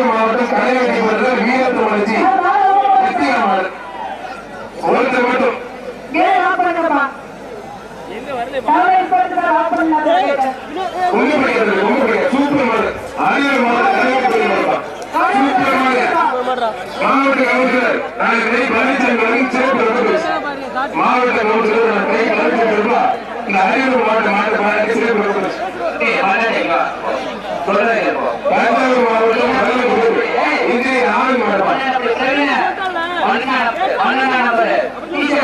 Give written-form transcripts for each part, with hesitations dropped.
மாவட்டம் கலைவெட்டி வீரத்தை வளர்ச்சி ஒருத்தர் மட்டும் சூப்பர் மாவட்ட கவுன்சிலர் மாவட்ட கவுன்சிலர் இந்த அரியலூர் மாவட்ட மாவட்ட தஞ்சாவூர் மாவட்டம் இந்திய நாடு மாவட்டம் இந்திய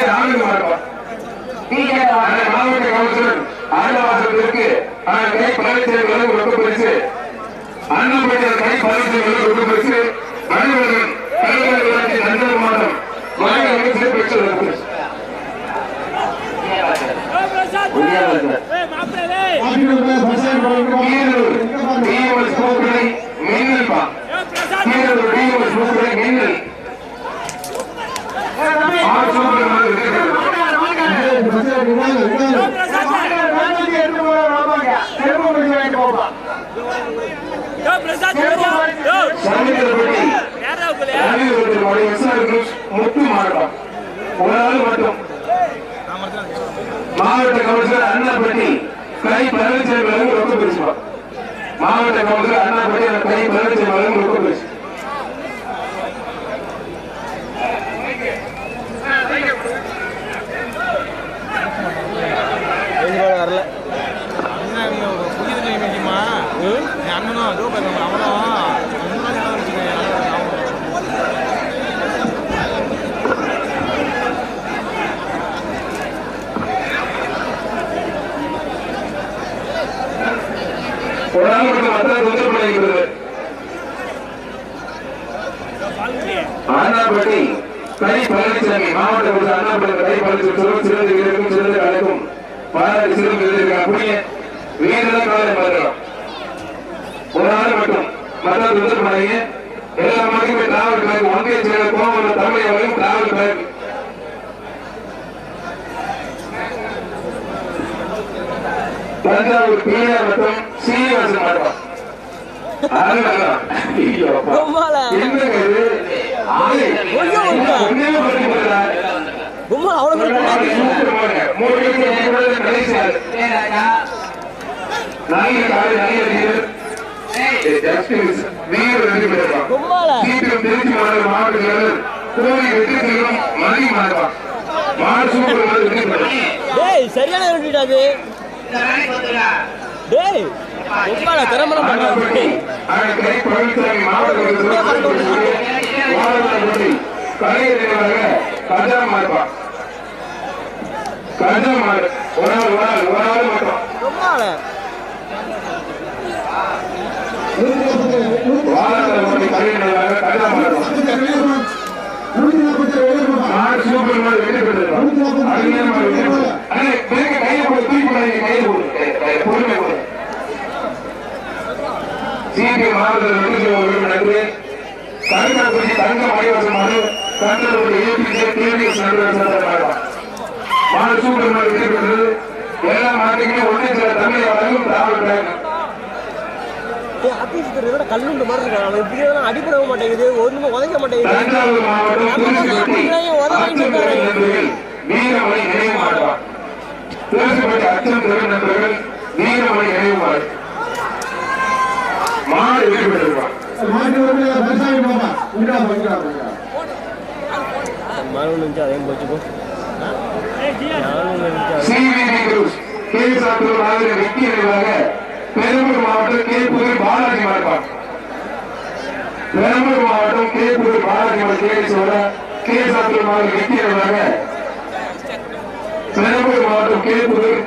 நாடு மாவட்டம் மாவட்ட கவுன்சிலர் ஆண்டவாசத்திற்கு கை பழனிசாமி ரொம்ப பரிசு அண்ணாபேட்டை கை பழனிசாமி ரொம்ப பரிசு மணிவர்கள் கலைவர்கள் தஞ்சாவூர் மாவட்டம் பெற்று முத்து மாவட்டம் ஒரு ஆள் மட்டும் மாவட்ட கவுன்சிலர் அண்ணாபட்டி கை பழனிசாமி ரொம்ப பேசுவா மாவட்ட கவுன்சிலர் அண்ணாபட்டி கை பழனிசாமி ரொம்ப பேசு வரல அண்ணனும் அண்ணாபட்டி கை பழனிசாமி மாவட்ட அண்ணாபட்டி கை பழனிசாமி சிறந்த வீரருக்கும் சிறந்த கலைக்கும் பாராட்டு சிறந்த வீரருக்கு வீரர்கள் காலை பார்க்கலாம் ஒரு நாள் மட்டும் மற்ற பண்ணீங்க எல்லா மாதிரியுமே டிராவல் பேக் ஒன்றிய செயலர் கோவம் தமிழ் வரையும் டிராவல் பேக் தஞ்சாவூர் பிஆர் மற்றும் சீனிவாசன் மாட்டோம் சரியான எல்லா மாட்டுக்குமே ஒன்றிய சில தமிழ் கல்லூண்டு மாதிரி இருக்காங்க இப்படி அடிப்பட மாட்டேங்குது ஒண்ணுமே உதைக்க மாட்டேங்குது மறுபடியும் அதையும் போச்சுக்கோ பெரம்பலூர் மாவட்டம் கேப்பூர் பாலாஜி மாவட்டம் பெரம்பலூர் மாவட்டம் கேப்பூர் பாலாஜி கேசாத்தூர் மாவட்டம் வெற்றியர்களாக பெரம்பலூர் மாவட்டம் கேப்பூர்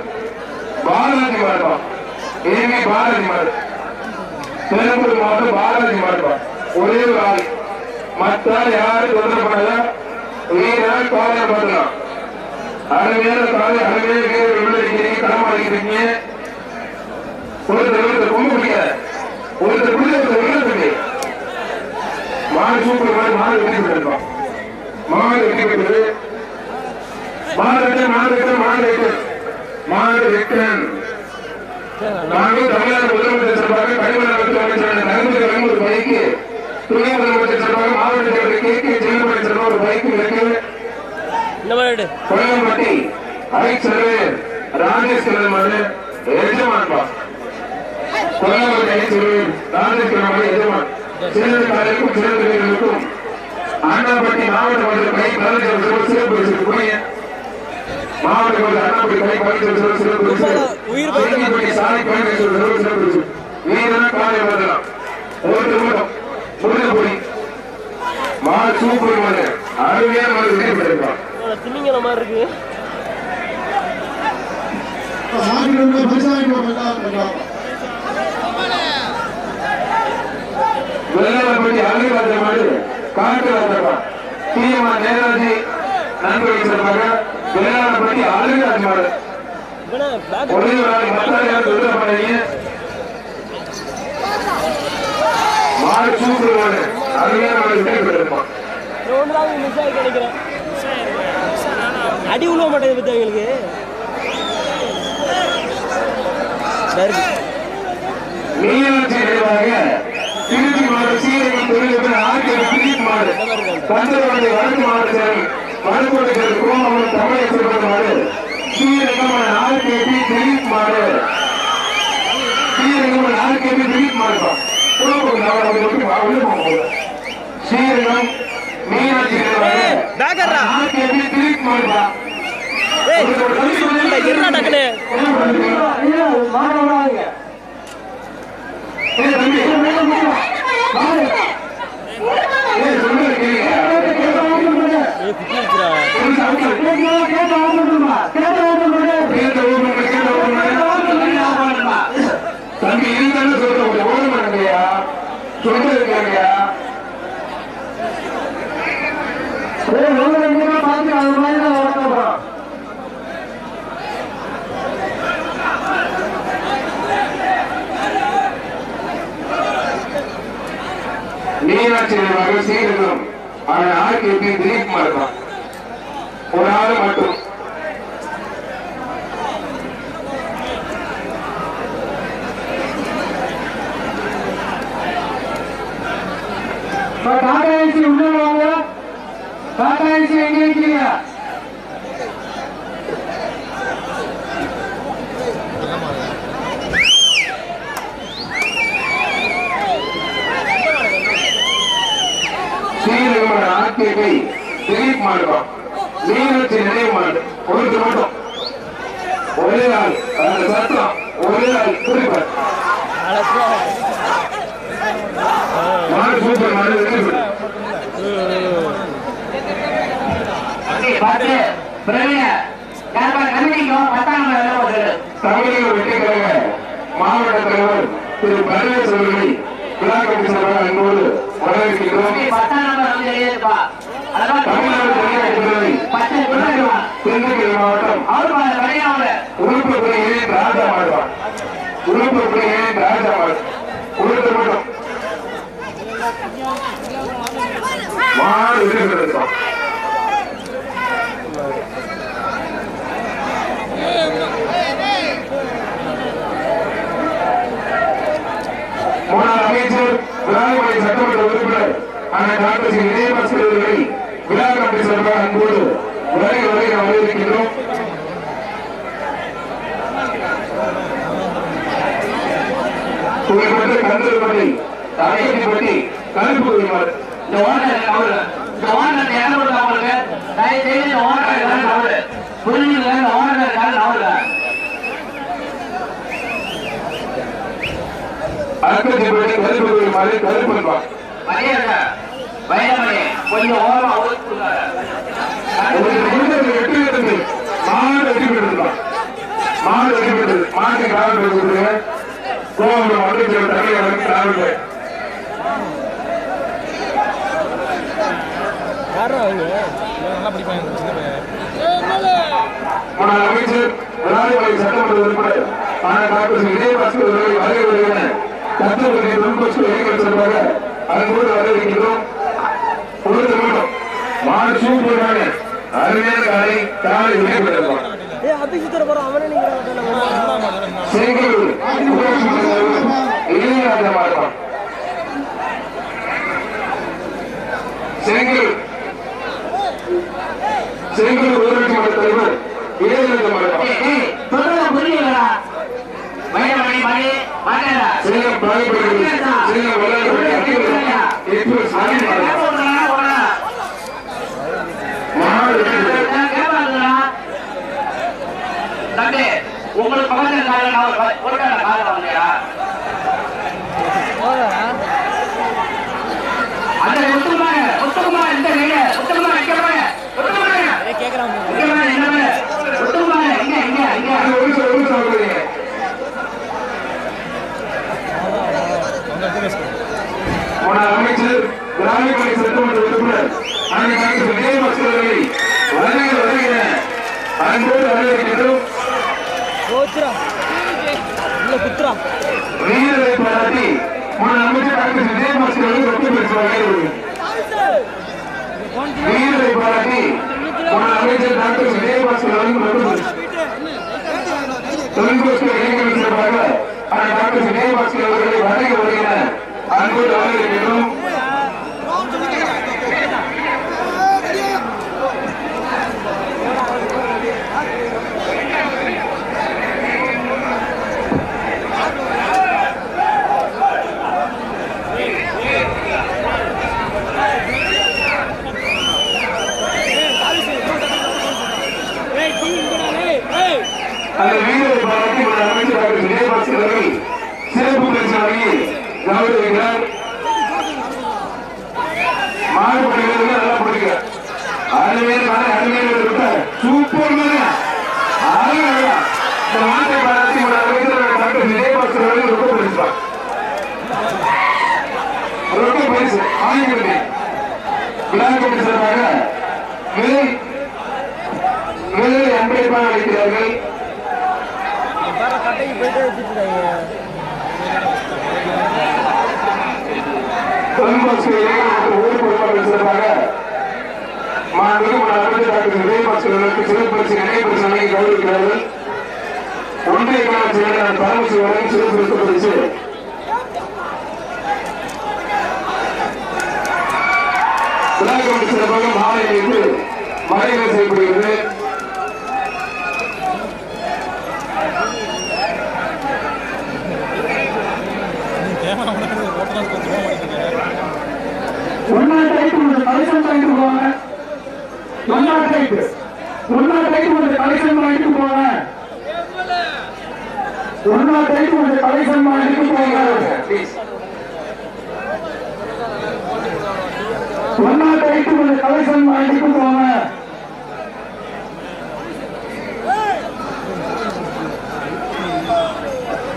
பாலாஜி மாவட்டம் ஏவி பாலாஜி மாவட்டம் பெரம்பலூர் மாவட்டம் பாலாஜி மாவட்டம் ஒரே ஒரு ஆள் மற்ற யாரும் தொந்தரவு பண்ணல வீரர் காலையை பார்க்கலாம் அருமையான காலை அருமையான வீரர் உள்ளடிக்கிறீங்க களம் அடிக்கிறீங்க ஒருத்தர் ரொம்ப பிடிக்காத ஒருத்தர் பிடிச்ச மாடு சூப்பர் மாடு மாடு வெற்றி பெற்றிருக்கோம் மாடு வெற்றி பெற்றது மாடு வெட்டன் நாங்கள் தமிழ்நாடு முதலமைச்சர் சார்பாக கனிமலர் அமைச்சர் நரேந்திர ஒரு பைக்கு துணை முதலமைச்சர் சார்பாக மாவட்ட செயலர் கே ஜெயலலிதா சார்பாக ஒரு பைக்கு இருக்கு கொல்லம்பட்டி ஐசர்வேர் ராஜேஷ் கலர் மாடு எஜமான்பா கொல்லம்பட்டி ஐசர்வேர் ராஜேஷ் கலர் மாடு எஜமான் சிறந்த காலைக்கும் சிறந்த வீரர்களுக்கும் அண்ணாப்பட்டி மாவட்ட மன்ற கை கலைஞர் சிறப்பு பரிசு புனிய மாவட்ட மன்ற அண்ணாப்பட்டி கை கலைஞர் சிறப்பு பரிசு சாலை கலைஞர் சிறப்பு பரிசு வீரன காலை வரலாம் ஒரு நிமிடம் முருகப்பொடி மாடு சூப்பர் மாடு அருமையான மாடு வெற்றி பெற்றிருக்கான் திமிங்கல மாதிரி இருக்கு வெள்ளப்பட்டி அழகு மாடு காட்டு தீயமா நேராஜி நண்பர்கள் சார்பாக வெள்ளாளப்பட்டி அழகு மாடு ஒரே மாடு சூப்பர் மாடு அருமையான மாடு வெற்றி பெற்றிருப்பான் அடி உள்ள மாட்டேங்குது பத்தி எங்களுக்கு மீனாட்சி நினைவாக திருச்சி மாடு சீரகம் தொழில் ஆர்கே மாடு தந்தவாடி வடக்கு மாவட்ட வடக்கோட்டை செயல் கோமாவூர் தமிழக மாடு ஸ்ரீரங்கம் ஆர்கே திலீப் மாடு ஸ்ரீரங்கம் ஆர்கே திலீப் மாடுப்பா ஸ்ரீரங்கம் மீனாட்சி நினைவாக ஆர்கே திலீப் மாடுப்பா தம்பி இருந்தாலும் சொல்ற ஓட மாட்டேங்கய்யா சொல்லிருக்கீங்கய்யா பார்த்து அது மாதிரி தான் வளர்க்கப்படுறோம் மீனாட்சி நினைவாக சீரகம் அவன் ஆர்கே திலீப் மாடுதான் ஒரு ஆள் மட்டும் டாடாசி உள்ளவாங்க டாடாசி எங்க இருக்கீங்க ஸ்ரீரங்கமன் ஆர்கேபி திலீப் மாடுவான் மீனாட்சி நினைவு மாடு ஒரு மட்டும் ஒரே ஆள் அந்த சத்தம் ஒரே ஆள் குறிப்பார் மாடு சூப்பர் மாடு தமிழக வெற்றிக்கழக மாவட்ட தலைவர் திரு பரவேஸ் அவர்களை விழா கமிட்டி சார்பாக அன்போடு வரவேற்கிறோம். தமிழ்நாடு திண்டுக்கல் மாவட்டம் உறுப்பு ராஜா மாடுவான் உறுப்பு ராஜா மாடு உறுப்பு மட்டும் மாடு இருக்கிறோம். முன்னாள் அமைச்சர் விராலிமலை சட்டமன்ற உறுப்பினர் அண்ணன் டாக்டர் ஸ்ரீ விஜயபாஸ்கர் அவர்களை விழா கமிட்டி சார்பாக அன்போடு வரை நாம் வரவேற்கின்றோம். புகழ்பெற்ற கந்தர்பட்டி தாயப்பட்டி கருப்பு மாடு அக்கச்சிப்பட்டி கருப்பு மாடு கருப்பு கொஞ்சம் மாடு வெற்றி பெற்றிருந்தான் மாடு வெற்றி பெற்றது மாட்டு காவல் கொடுத்துருங்க கோவம் வந்து தலைவர் காவல் முன்னாள் அமைச்சர் விராலிமலை சட்டமன்ற உறுப்பினர் ஆனால் டாக்டர் விஜயபாஸ்கர் அவர்களை வரவேற்கிறேன். தத்துவ சார்பாக அதன்போது வரவேற்கிறோம். ஒரு நிமிடம் மாடு சூப்பராக அருமையான காலை காலை வெளிப்படுத்தலாம் அபிஷேகர் போறோம் அவனே நீங்க செங்கலூர் இளைஞராஜ மாவட்டம் செங்கலூர் ஊராட்சி மன்ற தலைவர் இளைஞராஜ மாவட்டம் செல்லம் பாதிப்படுகிறது செல்லம் உங்களுக்கு அமைச்சர் கிராமப்பணி சட்டமன்ற உறுப்பினர் அன்போடு வரவேற்கின்றோம். வீரரை பாராட்டி அமைச்சர் டாக்டர் விஜயபாஸ்கர் அவர்கள் ரொட்டி பரிசு வழங்கியுள்ளார். வீரரை பாராட்டி அமைச்சர் டாக்டர் விஜயபாஸ்கர் அவர்கள் ரொட்டி பரிசு தொழில்நுட்ப இளைஞர்கள் சார்பாக டாக்டர் விஜயபாஸ்கர் அவர்களை வழங்கி வருகிற அன்போடு வரவேற்கின்றோம். அந்த வீரரை பாராட்டி அமைச்சர் டாக்டர் விஜயபாஸ்கர் அவர்கள் சிறப்பு பரிசு வழங்கி கௌரவிக்கிறார். மாடு பணிகள் நல்லா பிடிக்க அருமையான சூப்பர் இந்த மாட்டை பாராட்டி அமைச்சர் டாக்டர் விஜயபாஸ்கர் அவர்கள் ரொம்ப பரிசு ரொம்ப பரிசு ஆணையர்களுக்கு விழா கமிட்டி சார்பாக முதலில் அன்பளிப்பாக அளிக்கிறார்கள். கௌரவிக்கிறார்கள். ஒன்றிய கால செயலாளர் பரமசிவன் சிறப்பு பரிசு விழா கமிட்டி சிறப்பாக மாலை அணிந்து மரியாதை செய்யப்படுகிறது.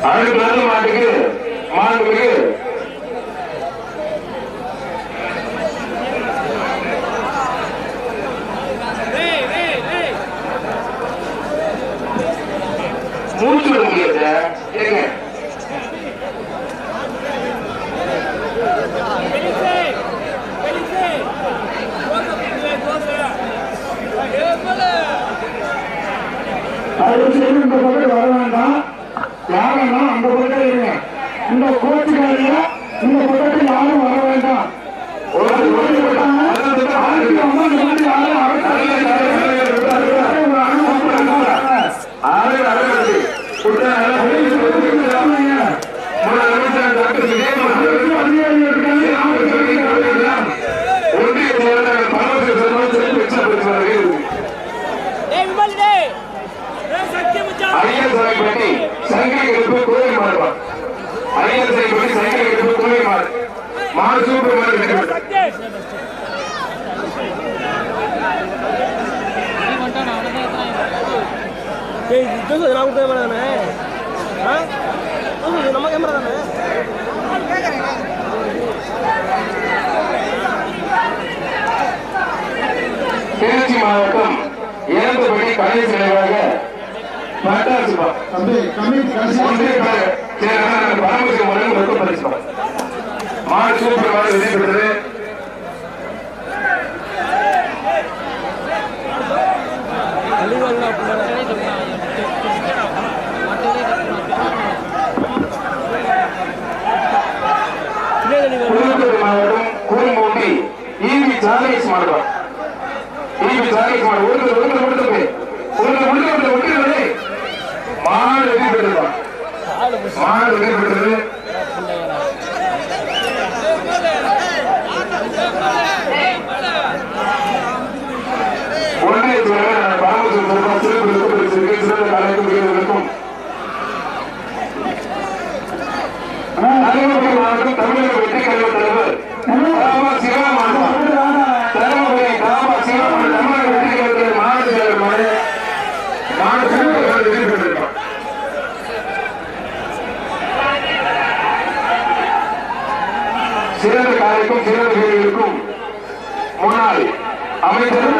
அடுத்த மாட்டுக்கு மாண்புமிகு மூச்சு விட முடியாது. இந்த பக்கம் வர வேண்டாம். யாருன்னா அந்த பக்கம் இருங்க. இந்த கோச்சுக்காரங்க இந்த பக்கத்தில் யாரும் வர வேண்டாம். நம்ம கேமரா தானே திருச்சி மாவட்டம் இறந்தபடி கலை நினைவாக பட்டாசு பராமரிக்க முறையில் ரொக்க பரிசு மாடு சூப்பர் வெற்றி பெற்றது. மாடுவான் டிவி சாகேஷ் மாடு ஒருத்தர் மாடு வெற்றி பெற்றிருப்பான் மாடு வெற்றி பெற்றது ஒன்றிய சிறந்த அனைத்து வீரர்களுக்கும் மாவட்டம் தமிழக வெற்றி கழக தலைவர் சிவா மாவட்டம் தருமபுரி தாமா சிவா தமிழக வெற்றி கழக மாவட்ட செயலர் வெற்றி பெற்றிருப்பார் சிறந்த காலைக்கும் சிறந்த வீரர்களுக்கும் முன்னாள் அமைச்சர்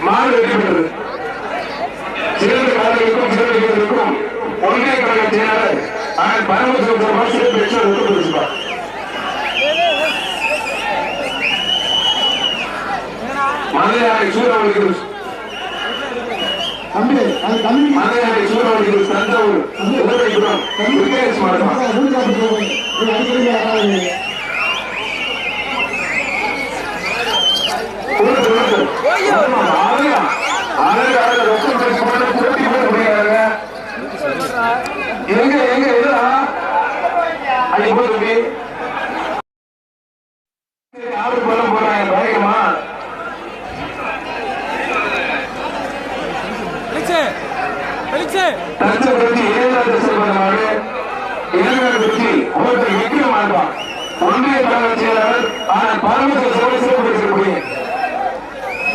மாடு வெற்றி பெற்றது சிறந்த காலைகளுக்கும் சிறந்த வீரர்களுக்கும் ஒன்றிய கழக செயலாளர் ஆனால் பரமசிவம் சிறப்பு பெற்றார் மலையாளி சூறாவளிகள் மலையாளி சூறாவளிகள் தஞ்சாவூர் உதவிபுரம் விக்னேஷ் மாவட்டம் எங்க எங்க ஆர்டர் பண்ண போறாங்க பயங்கரமா தஞ்சை ஏழாவது செல்வதனாலே இளைஞர் வெற்றி அவர்கள் விக்ரம் ஆழ்வான் ஒன்றிய கழக செயலாளர் ஆனால் பரமசிவ சிறப்பு பரிசு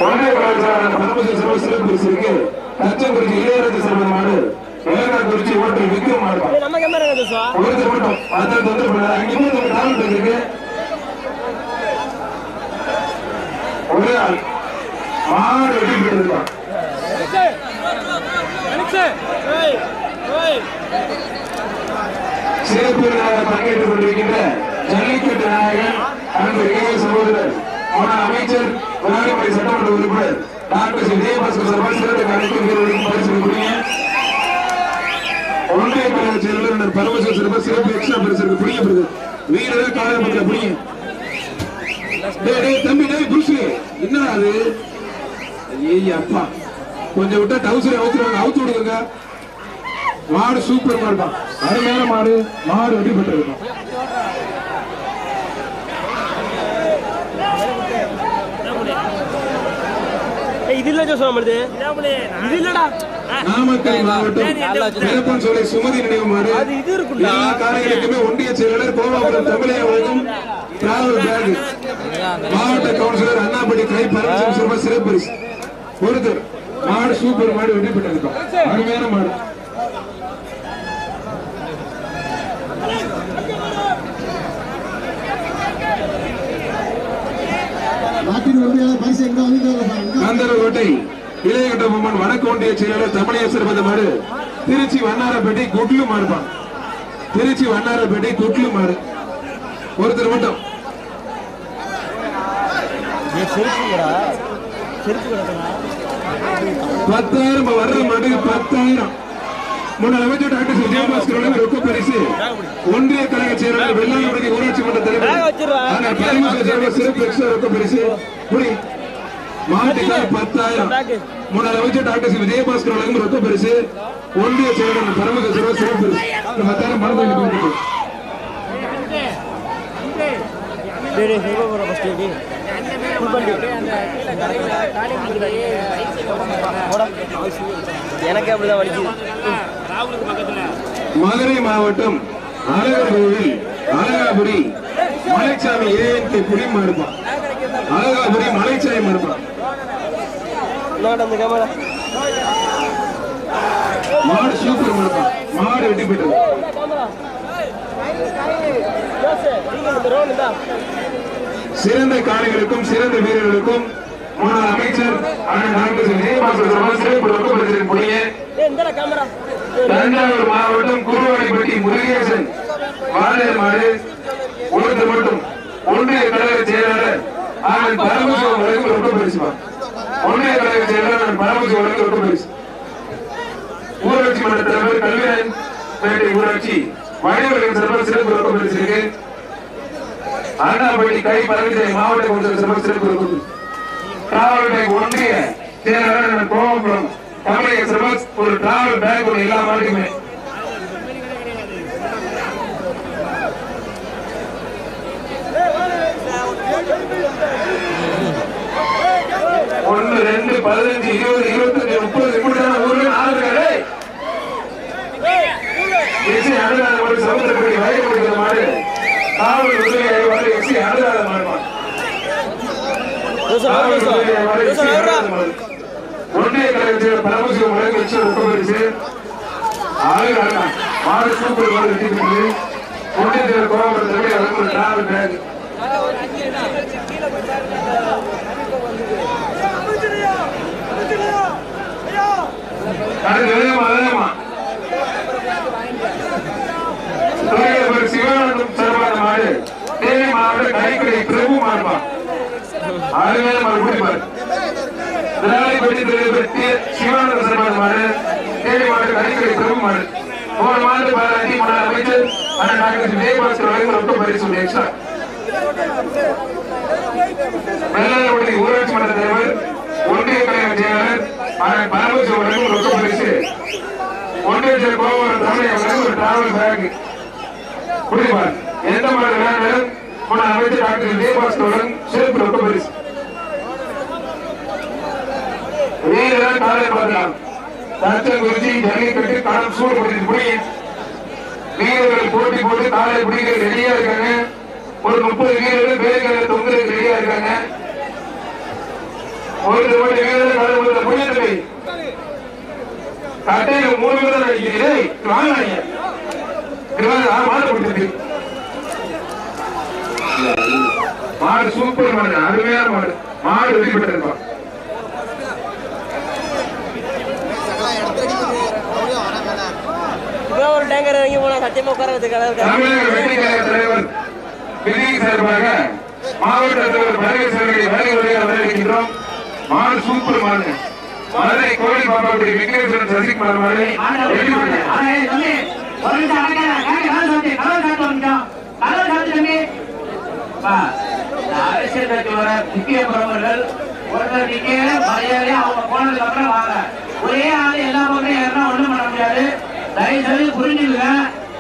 ஒன்றிய கழக செயலாளர் பரமசிவ சிறப்பு பரிசு தஞ்சை இளையராஜ செல்வதனால இளைஞர் குறிச்சி ஓட்டல் விக்ரம் ஆழ்வான் ஒருத்தர் மட்டும் அதை தொந்தரவு அங்கே டாலண்ட் இருக்கு ஒரே ஆள் மாடு வெற்றி பெற்றிருக்கான் சிறப்பு பங்கேற்றுக் கொண்டிருக்கின்ற ஜல்லிக்கட்டு நாயகன் அன்பு இளைய சகோதரர் முன்னாள் அமைச்சர் விநாயகமலை சட்டமன்ற உறுப்பினர் டாக்டர் விஜயபாஸ்கர் சர்வ சிறந்த கணக்கு வீரர்களுக்கும் பரிசீலிக்கூடிய ஒன்றிய கழக செயலாளர் பரமசிவ சிறப்பு சிறப்பு எக்ஸ்ட்ரா பரிசு புரியப்படுது வீரர்கள் காலப்பட்ட புரிய தம்பி புருஷு என்ன அது அப்பா கொஞ்சம் விட்டா டவுசர் அவுத்து விடுங்க மாடு சூப்பர் மாடு தான் அருமையான மாடு மாடு வெற்றி பெற்றிருக்கும் நாமக்கல் மாவட்டம் பெருப்பன் சோலை சுமதி நினைவு மாடு எல்லா காலைகளுக்குமே ஒன்றிய செயலாளர் கோவாபுரம் தமிழையா வழங்கும் டிராவல் பேக் மாவட்ட கவுன்சிலர் அண்ணாபடி கை பரமசிவம் சிறப்பு பரிசு ஒருத்தர் மாடு சூப்பர் மாடு வெற்றி பெற்றிருக்கும் அருமையான மாடு கந்தரகோட்டை இளையகட்ட பொம்மன் வடக்கு ஒன்றிய செயலாளர் தமிழேசர் மாடு திருச்சி வண்ணாரப்பேட்டை குட்லு மாடுப்பான் திருச்சி வண்ணாரப்பேட்டை குட்லு மாடு ஒருத்தர் மட்டும் 10,000 வர்ற மாடு 10,000 முன்னாள் அமைச்சர் டாக்டர் விஜயபாஸ்கர் ரொக்க பரிசு ஒன்றிய கழக செயலாளர் வெள்ளாளப்பட்டி ஊராட்சி மன்ற தலைவர் சிறப்பு எக்ஸ்ட்ரா ரொக்க பரிசு புரி மாட்டுக்கார் 10,000 முன்னாள் அமைச்சர் டாக்டர் விஜயபாஸ்கர் வழங்கும் ரொக்க பரிசு ஒன்றிய செயலாளர் பரமசிவ சிறப்பு பரிசு 10,000 மறந்து எனக்கு அப்படிதான் வலிக்குது. மதுரை மாவட்டம் அழகர் கோவில் அழகா அழகாபுரி மலைச்சாமி ஏஎன்கே புலி மாறுப்பான். அழகாபுரி மலைச்சாமி மாறுப்பான். மாடு சூப்பர் மாறுப்பான். மாடு வெட்டி போயிட்டு சிறந்த காளைகளுக்கும் சிறந்த வீரர்களுக்கும் முன்னாள் அமைச்சர் தஞ்சாவூர் மாவட்டம் குருவாடிப்பட்டி முருகேசன் வாழையர் மாடு உளுந்து மட்டும் ஒன்றிய கழக செயலாளர் அவன் பரமசிவம் வழக்கு ரொம்ப பரிசுவான். ஒன்றிய கழக செயலாளர் பரமசிவம் வழக்கு ரொம்ப பரிசு. ஊராட்சி மன்ற தலைவர் கல்வியன் பேட்டை ஊராட்சி வணிகர்கள் சிறப்பு சிறப்பு ரொம்ப பரிசு இருக்கு. அண்ணாபட்டி கை பழனிசாமி மாவட்ட கவுன்சிலர் சிறப்பு சிறப்பு ரொம்ப டிராவல் ஒன்றிய செயலாளர் கோவம்புரம் தமிழக சிறப்பு ஒரு டிராவல் பேக் ஒன்று எல்லா மாட்டுக்குமே. ஒன்று 2 15 20 25 30 இப்படிதான் ஊரில் ஆளுநர் ஒரு சமுத்திரப்படி வயது கொடுக்கிற மாடு காவல் உதவியை மாடு எக்ஸி அனுதாத மாடுவான். ஒன்றிய கழகத்தில் பரமசிவம் வழக்கு வச்சு ஒப்பரிசு மாடு சூப்பர் மாடு வெட்டிக்கிறது. ஒன்றியத்தில் கோபுரத்தில் வழக்கு டிராவல் பேக் சிவானந்தம் சிறப்பான மாடு தேனி மாவட்ட கைக்கடை பிரபு மாடுவான். அருமையான மாடு குடிப்பார். சிவானந்தம் சிறப்பான மாடு தேனி மாவட்ட கைக்கடை பிரபு மாடு. போன மாடு பாராட்டி முன்னாள் அமைச்சர் அண்ணன் டாக்டர் விஜயபாஸ்கர் வழங்கும் ரொம்ப பரிசு எக்ஸ்ட்ரா. வெள்ளாளப்பட்டி ஊராட்சி மன்ற தலைவர் ஒன்றிய கழக செயலாளர் அண்ணன் பரமசிவம் வழங்கும் ரொம்ப பரிசு. ஒன்றிய கோவூர் தமிழக ஒரு டிராவல் பேக் குடிப்பார். எந்த மாடு வேண்டாலும் முன்னாள் அமைச்சர் டாக்டர் விஜயபாஸ்கருடன் சிறப்பு ரொம்ப பரிசு. வீரர்கள் காலை பார்க்கலாம். தச்சல் குறிச்சி ஜல்லிக்கட்டு களம் சூடு பிடிக்க வீரர்கள் போட்டி போட்டு காலை பிடிக்க ரெடியா இருக்காங்க. ஒரு 30 வீரர்கள் பேருக்காக தொங்குறதுக்கு ரெடியா இருக்காங்க. ஒரு வீரர்கள் காலை புரியவில்லை. கட்டையில 3 வீரர் அடிக்கிறீர்கள் வாங்க மாடு சூப்பர் மாடு அருமையான மாடு. மாடு வெற்றி பெற்றிருப்பான். ஒரு டேங்கர் இறங்கி போனா சத்தியமா உட்காரத்துக்கு தமிழக வெற்றி கழக தலைவர் பிரிவு சார்பாக மாவட்ட தலைவர் பரமேஸ்வரனை வேலையுறையாக வரவேற்கின்றோம். மாடு சூப்பர் மாடு. மதுரை கோவில் பாப்பாவுடைய விக்னேஸ்வரன் சசிகுமார் மாடு வெற்றி பெற்றார். அரசியல் கட்சி வர முக்கிய பிரமுகர்கள் ஒருத்தர் நீங்க மரியாதை அவங்க போனதுக்கு அப்புறம் வாங்க. ஒரே ஆளு எல்லா பக்கம் ஏறினா ஒண்ணும் பண்ண முடியாது. தயவு செய்து புரிஞ்சுங்க.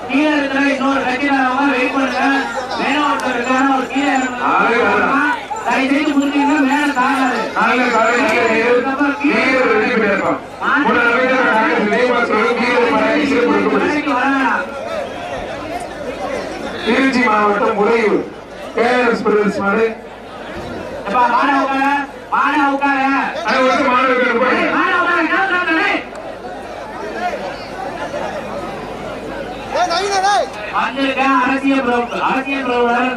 கீழே இருக்கிற இன்னொரு கட்சிக்காரவங்க வெயிட் பண்ணுங்க. மேல ஒருத்தர் இருக்காங்க ஒரு கீழே தயவு செய்து புரிஞ்சுங்க. மேல தாங்காது. திருச்சி மாவட்டம் உறையூர் கேஎஸ் பிரதேஷ் மாடு அரசியல் பிரமுகர்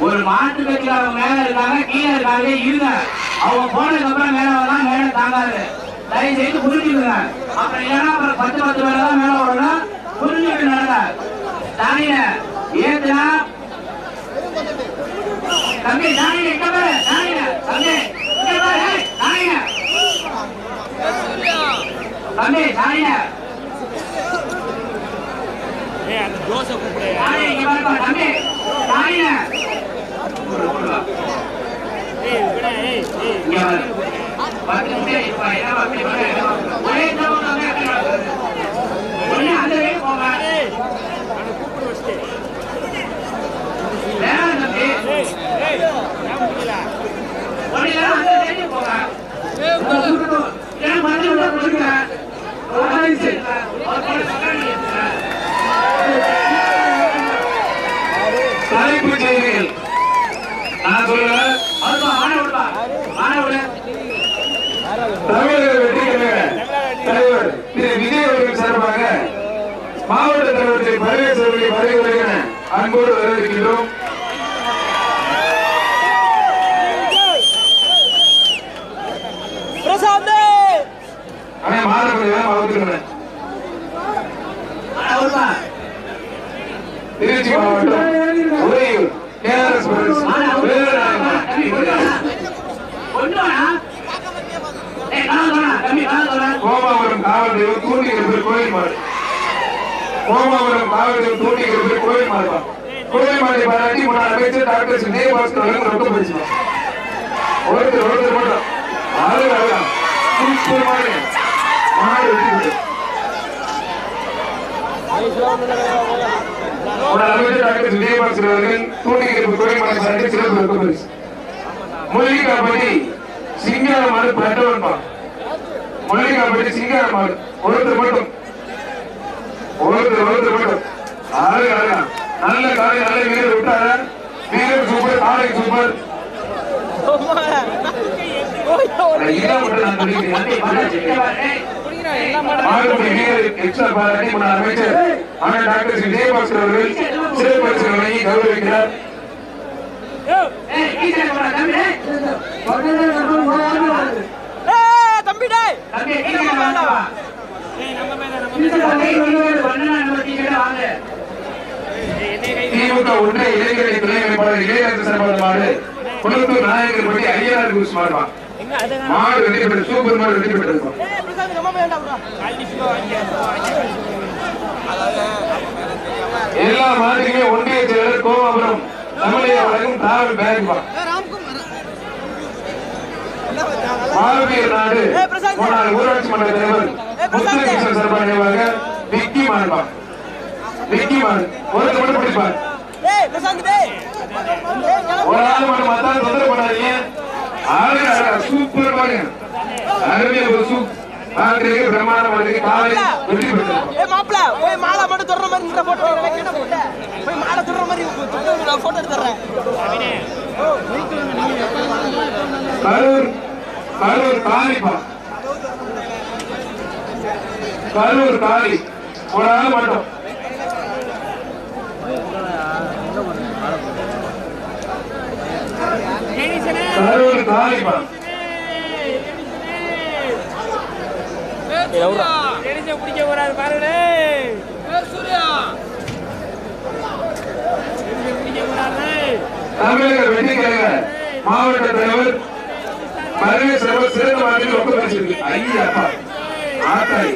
ஒரு மாற்று கட்சிக்காரங்க மேல இருக்காங்க கீழே இருக்காங்க இருங்க. அவங்க போனதுக்கு அப்புறம் மேல வரலாம். மேல தாங்காது. தயவு செய்து புரிஞ்சுக்குங்க. அப்புறம் இல்லைன்னா அப்புறம் 10 பேர் தான் மேல வரணும். புரிஞ்சுக்கிட்டு நடங்க. தானிய ஏத்துனா தம்பி தானிய இங்க பாரு. தானிய தம்பி இங்க பாரு. தானிய தம்பி தானிய அந்த தோசை கூப்பிடு. தானிய இங்க பாரு தம்பி. தானிய இங்க பாரு. பத்து நிமிஷம் ஒரே ஒரே அந்த வேலை போங்க. போங்க தலைப்புச் செய்திகள் நான் சொல்லல. தமிழக வெற்றி கழக தலைவர் திரு விஜய் அவர்கள் சார்பாக மாவட்ட தலைவர் திரு பரவேஸ் அவர்களை வருகிற அன்போடு வரவேற்கிறோம். திருச்சி மாவட்டம் உறையூர் KRS கோமாபுரம் காவல் தெய்வம் தூண்டிகள் கோயில் மாடு. கோமாபுரம் காவல் தெய்வம் தூண்டிகள் கோயில் மாடு. கோயில் மாடை பாராட்டி முன்னாள் அமைச்சர் டாக்டர் விஜயபாஸ்கர் அவர்கள் ரொம்ப பேசுவார். ஒருத்தர் மட்டும் அழகா சூப்பர் மாடு மாடு வெற்றி அமைச்சர் டாக்டர் விஜயபாஸ்கர் அவர்கள் தூண்டிகள் கோயில் மாடை பாராட்டி சிறப்பு ரொம்ப பேசு. முள்ளிக்காப்பட்டி சிங்கார மாடு பிரட்டவன்பா. முள்ளிக்காப்பட்டி சிங்கார மாடு ஒருத்தர் மட்டும் அழகா நல்ல காலை நல்ல வீரர் விட்டார. வீரர் சூப்பர், காலை சூப்பர். மாடுபடி வீரர் எக்ஸ்ட்ரா பாராட்டி முன்னாள் அமைச்சர் அண்ணன் டாக்டர் விஜயபாஸ்கர் அவர்கள் சிறப்பு பரிசு வழங்கி கௌரவிக்கிறார். திமுக ஒன்றிய இளைஞரணி துணை அமைப்பாளர் இளையராஜா சார்பாக மாடு குளத்தூர் நாயக்கர் பட்டி ஐயாறு குஸ் மாடுவா. மாடு வெற்றி பெற்று சூப்பர் மாடு வெற்றி பெற்றிருக்கும். எல்லா மாட்டுக்குமே ஒன்றிய செயலர் கோமாபுரம் தமிழைய வழங்கும் டிராவல் பேங்க் மாவீர் நாடு முன்னாள் ஊராட்சி மன்ற தலைவர் முத்துகிருஷ்ணன் சார்பாக நினைவாக விக்கி மாடுவா. விக்கி மாடு ஒருத்தர் மட்டும் பிடிப்பார். ஒரு ஆள் மட்டும் மத்தாலும் தொந்தரவு பண்ணாதீங்க. சூப்பர் பாருங்க. அருமையா ஒரு சூப் பிரமாணம் காலை வெற்றி பெற்றது. மாலை மட்டும் தொடர மாதிரி போய் மாலை தொடர மாதிரி போட்டோ எடுத்துறேன். கரூர் காளிப்பா. கரூர் காளி ஒரு ஆள் மட்டும். கரூர் காளிப்பா. பிடிக்க கூடாது பாருங்க. தமிழக வெற்றி கழக மாவட்ட தலைவர் பரவேஸ் அவர்கள் சிறந்த மாட்டில் ரொம்ப பேசியிருக்கு. ஐயா ஆத்தாய்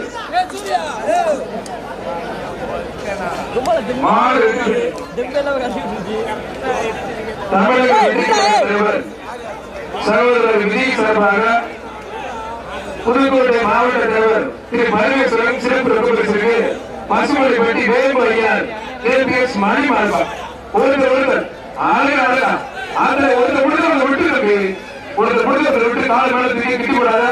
மாடு தமிழக வெற்றி கழக தலைவர் சகோதரர் விஜய் சார்பாக புதுக்கோட்டை மாவட்ட தலைவர் திரு பரவேஸ் அவர்கள் சிறப்பு ரொம்ப பேசியிருக்கு. பசுமலைப்பட்டி வேம்பு ஐயார் KPS மணி மார்பா. ஒருத்தர் அழகா அதுல ஒருத்தர் விட்டு காலை மேல திட்டி போடாத.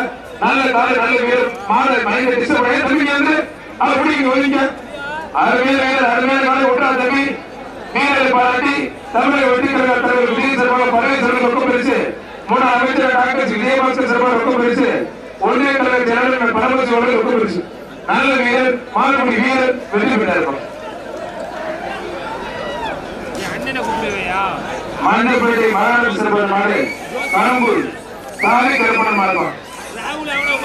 நல்ல காலை நல்ல வீரர் மாலை மைண்ட டிஸ்டர்ப் பண்ணி தம்பி வந்து அதை பிடிங்க ஒதுங்க. அருமையான காலை விட்டுறா தம்பி. வீரரை பாராட்டி தமிழக வெற்றி கழக தலைவர் விஜய் சார்பாக பரவேஸ் அவர்கள் ரொம்ப பெருசு. முன்னாள் அமைச்சர் டாக்டர் விஜயபாஸ்கர் சார்பாக ரொம்ப பெருசு. ஒன்றிய கழக செயலாளர் பரமேஸ்வரன் அவர்கள் ரொம்ப பெருசு. நல்ல வீரர் மாறுபடி வீரர் வெற்றி பெற்றார். மண்டபேட்டை மகாராஜ் சிறப்பான மாடு கடம்பூர் சாலை கருப்பணம் மாடுவான்.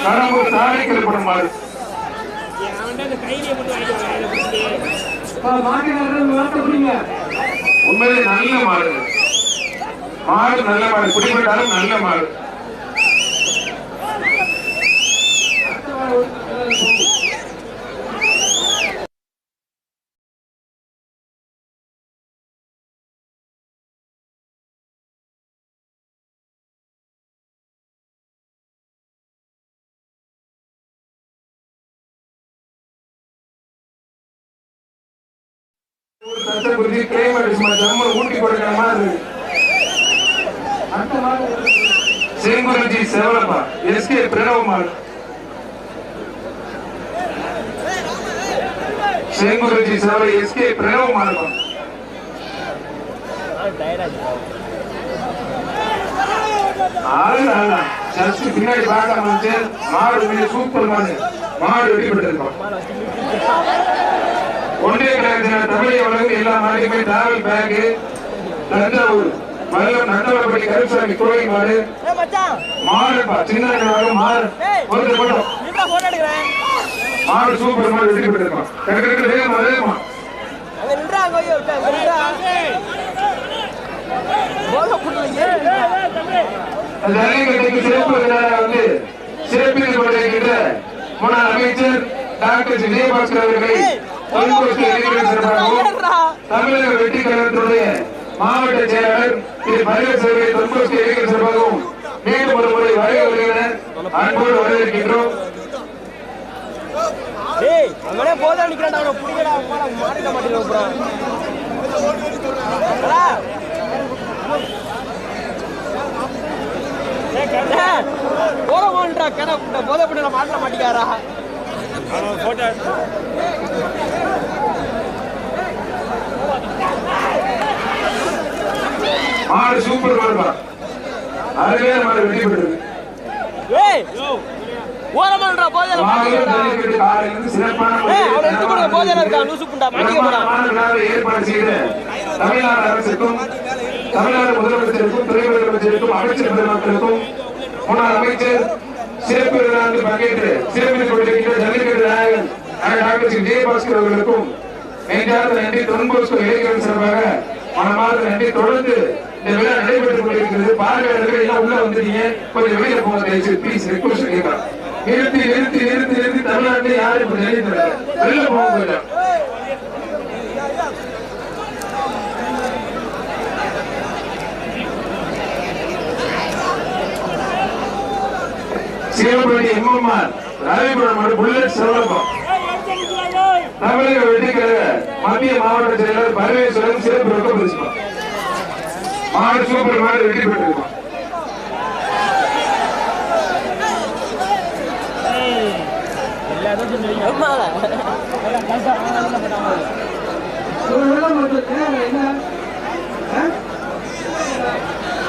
கடம்பூர் சாலை கருப்பணம் மாடு உண்மையிலே நல்ல மாடு. மாடு நல்ல மாடு. குடிப்பட்டாலும் நல்ல மாடு. செங்குருஜி செவலப்பா SK பிரணவமாள். செங்குருஜி செவல SK பிரணவமாள். பின்னாடி பார்க்காம மாடு சூப்பர் மாடு வெற்றி பெற்றிருக்கோம். ஒன்றிய கழகத்தின தமிழக உலகம் எல்லா மாநிலமே டிராவல் பேக் தஞ்சாவூர் மல்லம் நந்தவரப்பட்டி கருப்பசாமி கோயில் மாடு மாடுப்பா சின்ன மாடு மாடு சூப்பர் மாடு வெற்றி பெற்றிருக்கோம். வேகமா வேகமா ஜல்லிக்கட்டுக்கு சிறப்பு வந்து சிறப்பித்து கொண்டிருக்கின்ற முன்னாள் அமைச்சர் டாக்டர் விஜயபாஸ்கர் அவர்களை தமிழக வெற்றி கழகத்தினுடைய மாவட்ட செயலாளர் திரு பரமேஸ்வரரை தொன்போஸ்கி இளைஞர் சபாகவும் மீண்டும் ஒரு முறை வருகிறேன் அன்போடு வரவேற்கின்றோம். போதா நிக்கிறான் மாட்டிக்க மாட்டேங்கிறான். போதை மாட்ட மாட்டிக்காரா மாடு சூப்பர் மாடுபா அருமையான மாடு வெற்றி பெற்றிருக்கு. ஏற்பாடு செய்த தமிழ்நாடு அரசுக்கும் தமிழ்நாடு முதலமைச்சருக்கும் துணை முதலமைச்சருக்கும் அமைச்சர் பெருமக்களுக்கும் முன்னாள் அமைச்சர் சிறப்பு விருது பங்கேற்று சிறப்பித்துக் கொண்டிருக்கின்ற ஜல்லிக்கட்டு நாயகன் டாக்டர் விஜயபாஸ்கர் அவர்களுக்கும் நெஞ்சார்ந்த நன்றி. தொன்போஸ்கோ இளைஞர்கள் சார்பாக மனமார்ந்த நன்றி. தொடர்ந்து இந்த விழா நடைபெற்றுக் கொண்டிருக்கிறது. பார்வையாளர்கள் எல்லாம் உள்ள வந்துட்டீங்க, கொஞ்சம் வெளியில போங்க ப்ளீஸ் ரெக்வஸ்ட் கேட்கலாம். நிறுத்தி நிறுத்தி நிறுத்தி நிறுத்தி தமிழ்நாட்டில் யாரும் இப்படி நினைத்து வெளில போக கொஞ்சம். சிவபுரி எம்எம்ஆர் ராவிபுரம் புல்லட் செல்வம் தமிழக வெற்றிக்கழக மத்திய மாவட்ட செயலாளர் பரமேஸ்வரன் சிறப்பு ரொக்க பரிசு மாடு சூப்பர் மாடு வெற்றி பெற்றிருக்கோம்.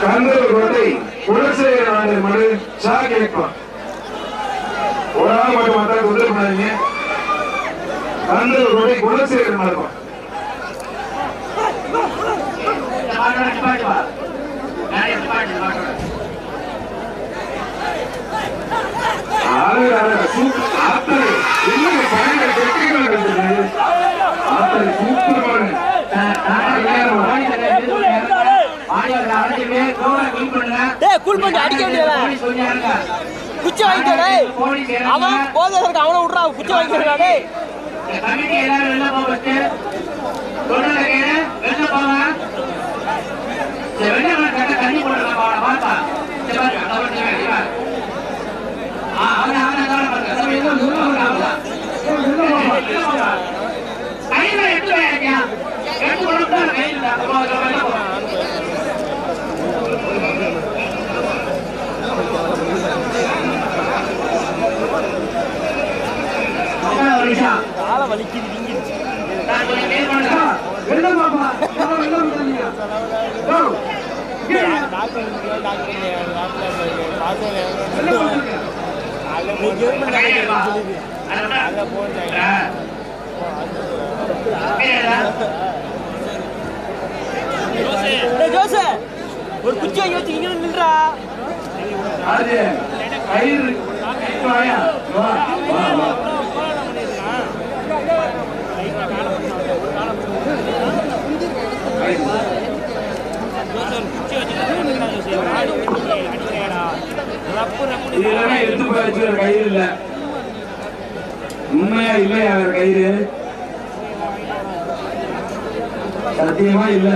கந்தூர் கோட்டை குலசேகர மடு சா கேட்பான். ஒரு ஆள் மட்டும் மாத்தா உதவி பண்ணாதீங்க. கந்தூர் கோட்டை குலசேகர மடுப்பான். குச்சி வாங்கிட்டே அவன் போதை அவனை விடுறா குச்சி வாங்கிக்கிறாடே. தண்ணி போடுறா கால வலிக்குது நீங்கிடுச்சு. ஒரு குச்சி வாங்கி வச்சு இங்க நின்றா எடுத்து போச்சு கயிறு இல்ல. உண்மையா இல்லையா அவர் கயிறு? சத்தியமா இல்ல.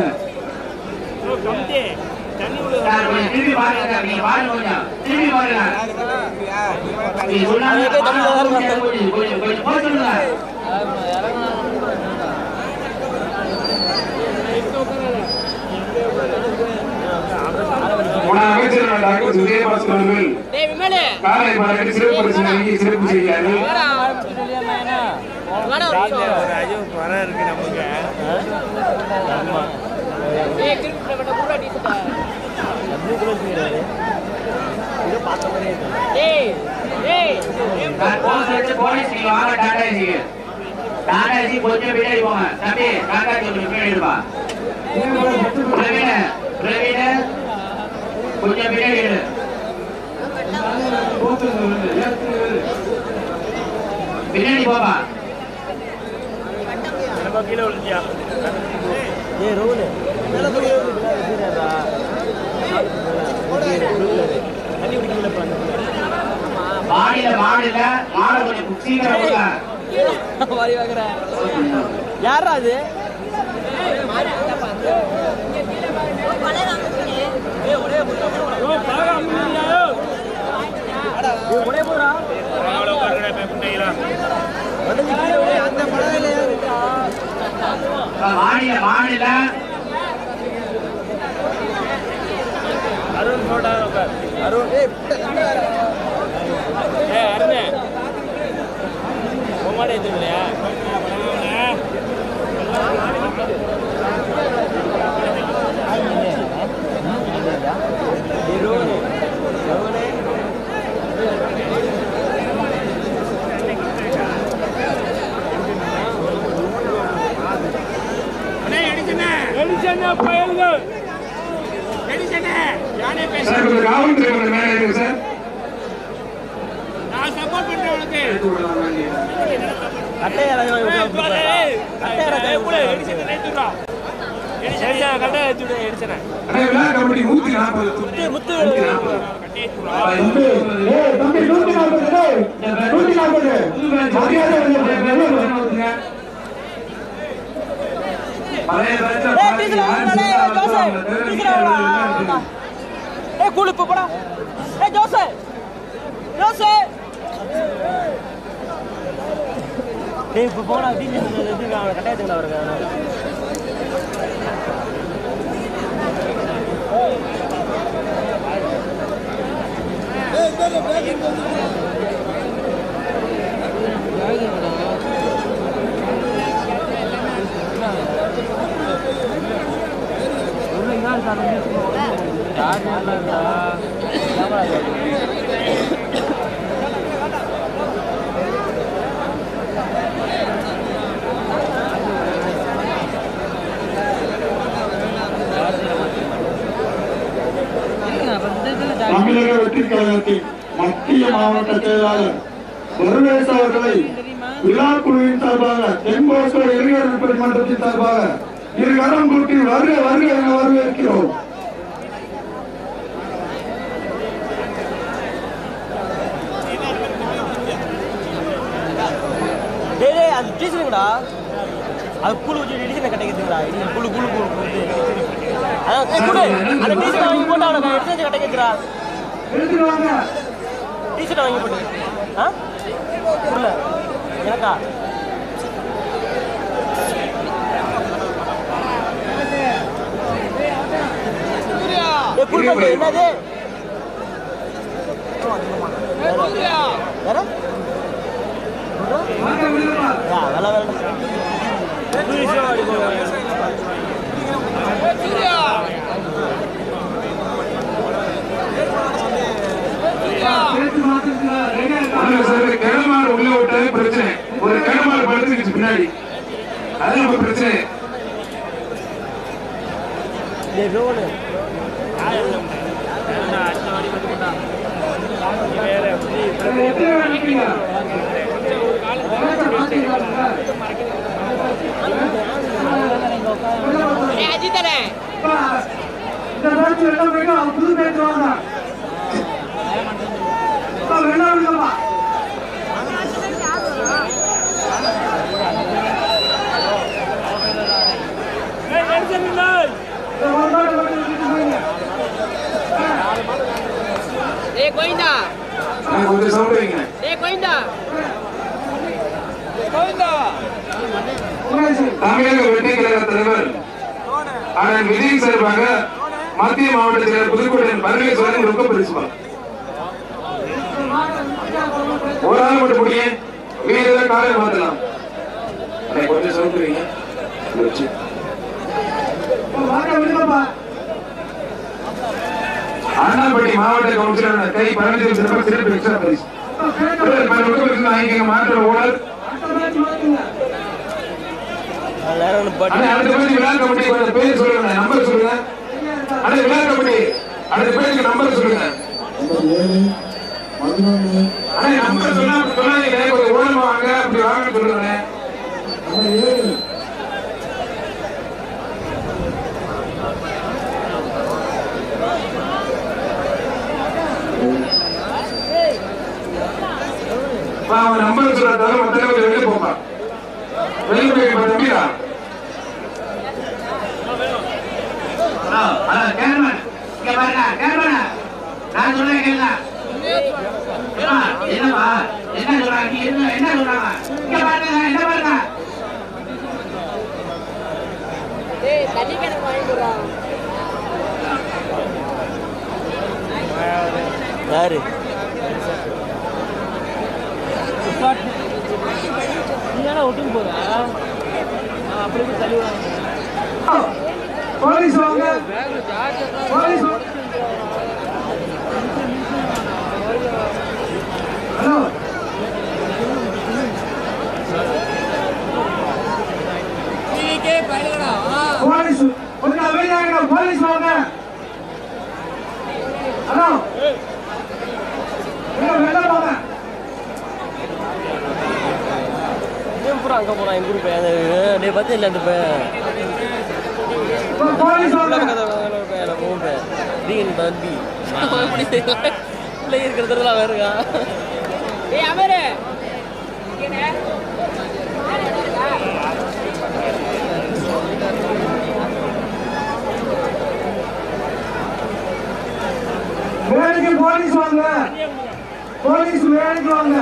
திரும்பி பாருங்க, நீங்க பாருங்க, திரும்பி பாருங்க. அமைச்சர் டாக்டர் விஜயபாஸ்கர் அவர்கள் காலை பாராட்டி சிறப்பு பரிசு வழங்கி சிறப்பு செய்கிறார்கள். நமக்கு நான் போஸ்ட் வச்சு போலீஸ் நீங்க வாங்க டாடா ஏசிக்கு. டாடா ஏசி கொஞ்சம் பின்னாடி போங்க. தம்பி டாடா ஏசி கொஞ்சம் பின்னாடி இருப்பா. பிரவீன் பிரவீன் கொஞ்சம் பின்னாடி இரு. பின்னாடி போப்பா. கீழே விழுந்தியா? ஏய் ரோல் மேல போய் விழுந்துடா. தண்ணி குடிக்கல பாரு. மாடில மாட கொஞ்சம் சீக்கிரம் போங்க. வாரி வாங்குற. யாரா அது? மாநில அருண் போட்டா அருண் அருணே பொம்மாடை எடுத்துக்கலையா? கூலுப்பு போடா. ஜோசே ஜோசே இப்போ போனா கட்டாயத்துக்கு அவருக்கு தமிழக வெற்றி கழகத்தின் மத்திய மாவட்ட செயலாளர் வருவேஸ் அவர்களை விழா குழுவின் சார்பாக தென்போஸ்கோ இளைஞர் மன்றத்தின் சார்பாக இரு கரம் கூட்டி வருக வருக என வரவேற்கிறோம். அது டீச்சருங்கடா, அது குழு வச்சு எடிஷனை கட்டிக்கிறதுங்கடா. குழு குழு குழு அந்த டீச்சர் வாங்கி போட்டு அவனை எடுத்து கட்டிக்கிறா. டீச்சர் வாங்கி போட்டு புரியல எனக்கா? என்னது கிணமாடு உள்ள விட்டாலே பிரச்சனை. ஒரு கிணமாடு படுத்துக்கிச்சு பின்னாடி, அது நம்ம பிரச்சனை. கொஞ்சம் சவுண்ட் வைங்க. தமிழக வெற்றி கழக தலைவர் அண்ணன் விஜய் சார்பாக மத்திய மாவட்ட செயலர் புதுக்கோட்டையின் வருகை சொல்ல ரொம்ப பிரிச்சுப்பாங்க. ஒரு ஆள் மட்டும் முடிய வீரரை காலையில் மாற்றலாம். கொஞ்சம் சவுண்ட் வைங்க. அண்ணாப்பட்டி மாவட்ட கவுன்சிலர் கை பழனிசாமி சிறப்பு எக்ஸ்ட்ரா பரிசு. மாற்ற ஓடல் அடுத்த பேருக்கு விழா கமிட்டி பேர் சொல்லுங்க, நம்பர் சொல்லுங்க. அடுத்த விழா கமிட்டி அடுத்த பேருக்கு நம்பர் சொல்லுங்க. நம்பர் சொன்னாங்க கொஞ்சம் ஓடமா வாங்க, அப்படி வாங்க சொல்லுங்க. அவன் நம்பர் சொல்ல தவிர மற்ற வெளியே போப்பான். வெளியே போய் தம்பிடா நான் சொல்றேன் கேளுங்க. என்னப்பா என்ன சொல்றாங்க, என்ன சொல்றாங்க இங்க பாருங்க, என்ன பாருங்க. யாரு ஒட்டுக்கு போறா அப்படி தள்ளுவாங்க. போலீஸ் வாங்க, போலீஸ் ஹலோ போலீஸ் கொஞ்சம் அமைதியாக, போலீஸ் வாங்க. ஹலோ வெளில போங்க. அங்க போறான் எங்க பையன் நீ பத்தி இல்ல அந்த பையன் போலீஸ் வாங்க. தம்பி இருக்கிறதுலாம் வேறுங்க. வேலைக்கு போலீஸ் வாங்க, போலீஸ் வேலைக்கு வாங்க.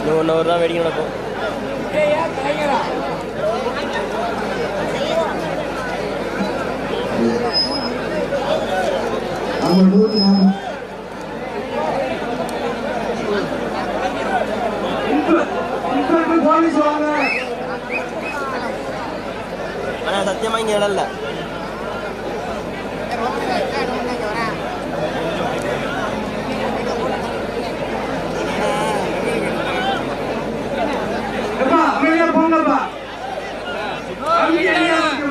இன்னும் 1 hour தான் வெடிக்க நடக்கும். போலீஸ் வாங்க. ஆனா சத்தியமா இங்க இடம் இல்ல. அமைதியா போங்கப்பா,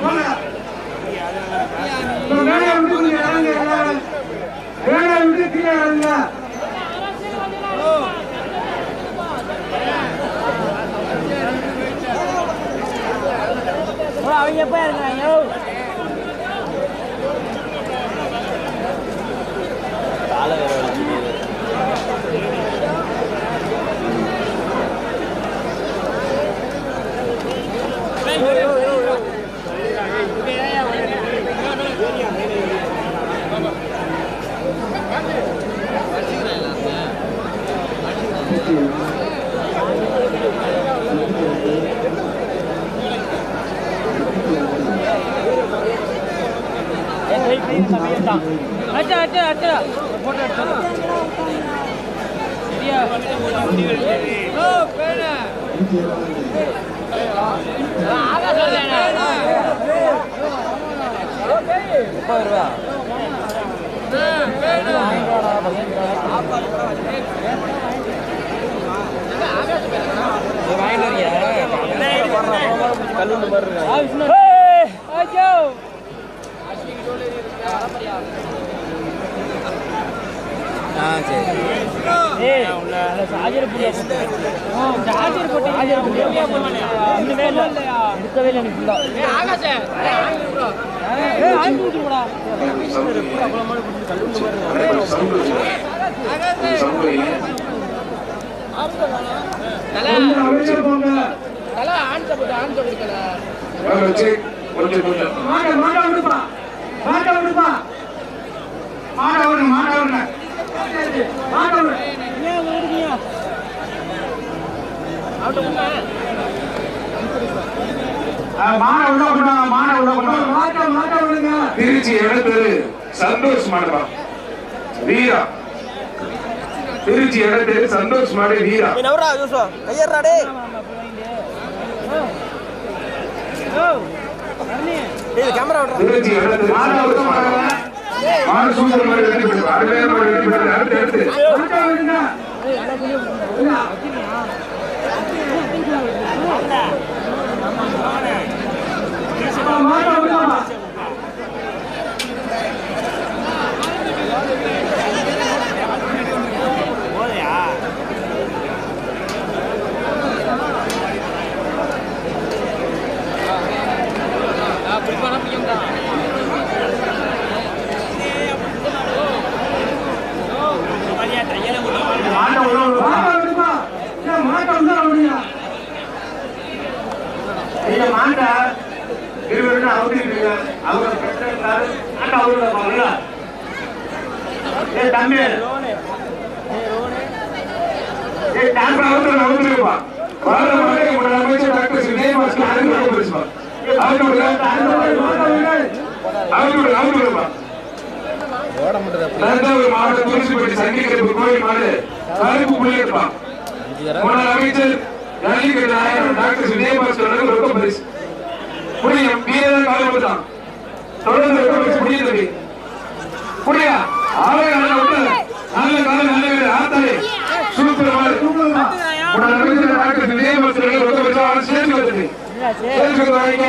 போங்க. வேலையை விட்டு இறங்க, வேலையை விட்டு கீழே இறங்க. அவங்க எப்ப இருக்கிறாங்க? கால வேற திருச்சி இடத்தெரு சந்தோஷ் மாடா வீரா, திருச்சி இடத்தெரு சந்தோஷ் மாடு வீரா. கேமரா விடுறா. திருச்சி மாடு சூப்பர் மாதிரி வெற்றி பெற்று அருமையான மாடு வெற்றி பெற்று அடுத்து மாவட்ட குறிச்சிப்பட்டி சங்கிலிக்கருப்பு கோயில் மாடு கருப்பு புள்ளியிருப்பான் முன்னாள் அமைச்சர் ஜல்லிக்கட்டு நாயகர் டாக்டர் விஜயபாஸ்கர் ரொக்க பரிசு புரியும் வீரர் காலம் தான் தொடர்ந்து ரொக்க பரிசு புரிய தம்பி புரியா ஆளே நல்ல விட்டு நல்ல காலம் நல்ல வீடு ஆத்தாலே சூப்பர் மாடு முன்னாள் அமைச்சர் டாக்டர் விஜயபாஸ்கர் ரொக்க பரிசு அவன் சேர்த்து வந்துட்டு சேர்த்து வந்து வாங்கிக்க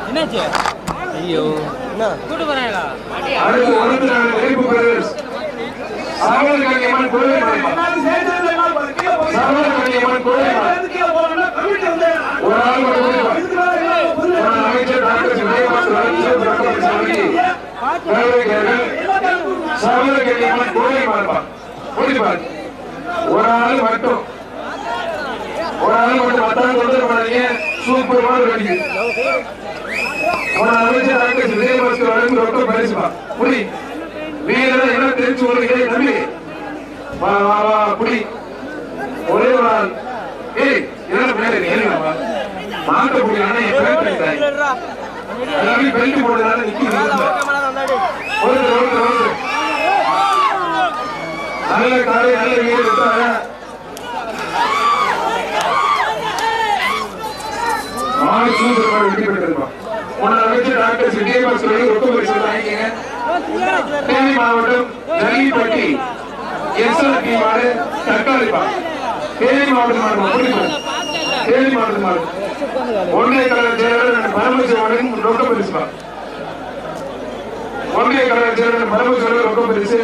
என்னாச்சு? ஐயோ கூட்டு போறாங்களா? அடுத்து உணர்ந்து நாங்கள் விரைப்பு பிரதர்ஸ் சாவல் கண்ணியம்மன் கோயில் சாவல் கண்ணியம்மன் கோயில் ஒரு ஆள் மட்டும் அமைச்சர் டாக்டர் சாவல் கண்ணியம்மன் கோயில் மாறுப்பான் முடிப்பார் ஒரு ஆள் மட்டும் மத்தாங்க தொந்தரவு பண்ணாதீங்க சூப்பர் மாடு அடிக்குது அமைச்சர் டாக்டர் விஜயபாஸ்கர் வழங்கும் ரொக்க பரிசுப்பா புடி வீரர் என்ன தெரிஞ்சு வருகிறே தம்பி வா வா வா புடி ஒரே ஒரு ஆள் ஏய் என்ன பேரு ஏறினாவா மாட்ட புடி ஆனா என் பேர் பண்ணிட்டாய் எல்லாரும் பெல்ட் போடுறதால நிக்கிறீங்க ஒரு நல்ல காலை நல்ல வீரர் இருக்காங்க மாடு சூப்பர் மாடு வெற்றி பெற்றிருப்பான் முன்னாள் அமைச்சர் டாக்டர் விஜயபாஸ்கர் ரொக்க பரிசு வாங்கிக்கங்க தேனி மாவட்டம் ஜல்லிப்பட்டி எஸ்ஆர்பி மாடு தற்காலிப்பா தேனி மாவட்டம் மாடு தேனி மாவட்டம் மாடு ஒன்றிய கழக செயலாளர் பரமசிவன் ரொக்க பரிசுப்பா ஒன்றிய கழக செயலாளர் பரமசிவன் ரொக்க பரிசு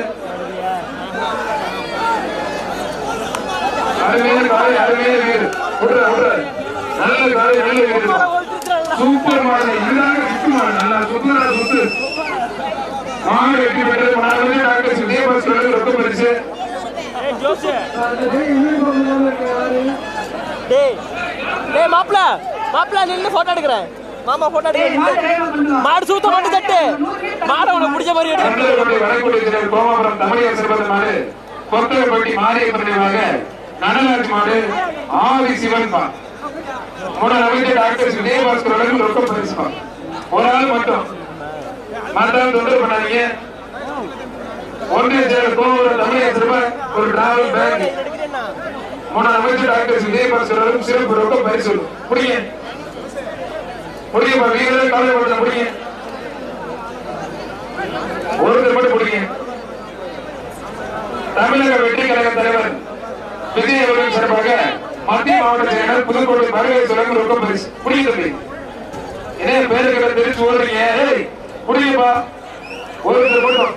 அருமையான காலை அருமையான வீடு நல்ல காலை நல்ல வீடு சூப்பர் மாடு இதுதான் சுத்து மாடு நல்லா சுத்து மாடு வெற்றி பெற்றது மாணவர்களே டாக்டர் விஜயபாஸ்கர் ரொக்க பரிசு டேய் மாப்ள நின்னு போட்டோ எடுக்கிறேன் மாமா போட்டோ எடுக்கிறேன் மாடு சூத்த மாட்டு தட்டு மாட உனக்கு பிடிச்ச மாதிரி எடுத்து கோமாபுரம் தமிழக சிறந்த மாடு கொத்தரப்பட்டி மாரியப்பட்டிவாக நடராஜ் மாடு ஆதி சிவன் பா முன்னாள் அமைச்சர் டாக்டர் விஜயபாஸ்கர் வழங்கும் ரொக்க பரிசுப்பா ஒரு ஆள் மட்டும் மற்ற தொந்தரவு பண்ணாதீங்க ஒன்றிய செயலர் கோவூர் தமிழக சிறப்ப ஒரு டிராவல் பேக் முன்னாள் அமைச்சர் டாக்டர் விஜயபாஸ்கர் வழங்கும் சிறப்பு ரொக்க பரிசு புரியுங்க வீரர்கள் காலைப்படுத்த முடியுங்க ஒருத்தர் மட்டும் முடியுங்க தமிழக வெற்றி கழக தலைவர் விஜய் அவர்கள் சிறப்பாக மத்திய மாவட்ட செயலர் புதுக்கோட்டை மருகை சுழங்கு ரொக்க பரிசு புரியுது இதே பேருக்கு தெரிஞ்சு ஓடுறீங்க புரியுப்பா ஒருத்தர் மட்டும்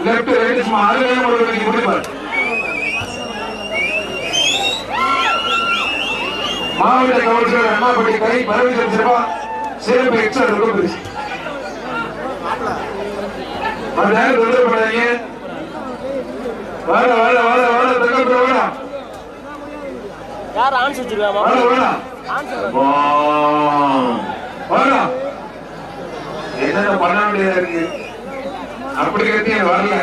லெப்ட் ரைட் சும்மா அருமையான ஒரு முடிப்பார் மாவட்ட கவுன்சிலர் அண்ணாபட்டி கை பரமேஸ்வரன் சிறப்பா சிறப்பு எக்ஸ்ட்ரா ரொக்க பரிசு தொந்தரவு பண்ணாதீங்க வாட தகவல் வாடா யார் ஆன்சர் வச்சிருக்காமா வாடா என்ன பண்ண வேண்டியதா இருக்கு அப்படி கட்டி வரல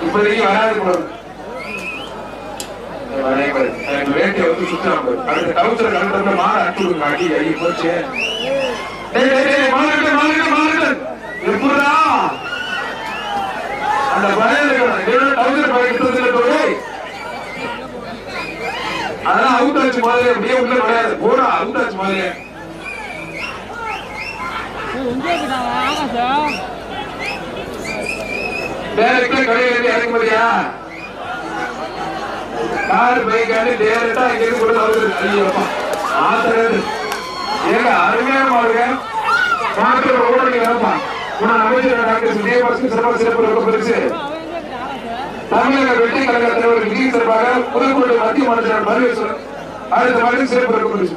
இப்போதைக்கு வராது போறது வேட்டையை வந்து சுத்தம் அடுத்த கவுன்சிலர் கலந்துட்டு மாற அட்டுடுங்க அடி அடி போச்சு எப்படா அந்த பயம் கவுன்சிலர் அதெல்லாம் அவுட் ஆச்சு மாதிரி அப்படியே உள்ள கிடையாது போடா அவுட் ஆச்சு மாதிரி டைரக்டா கடையில இறக்க முடியா கார் பைக் ஆடி டைரக்டா இங்க இருந்து கூட வருது ஐயோப்பா ஆத்தரது ஏங்க அருமையான மாடுங்க மாட்டோட ஓடி வரப்பா உன அமைச்சர் டாக்டர் விஜயபாஸ்கர் சிறப்பு பரிசு தமிழக வெற்றி கழக தலைவர் விஜய் சார்பாக புதுக்கோட்டை மத்திய மாநில பரமேஸ்வரன் அடுத்த மாதிரி சிறப்பு பரிசு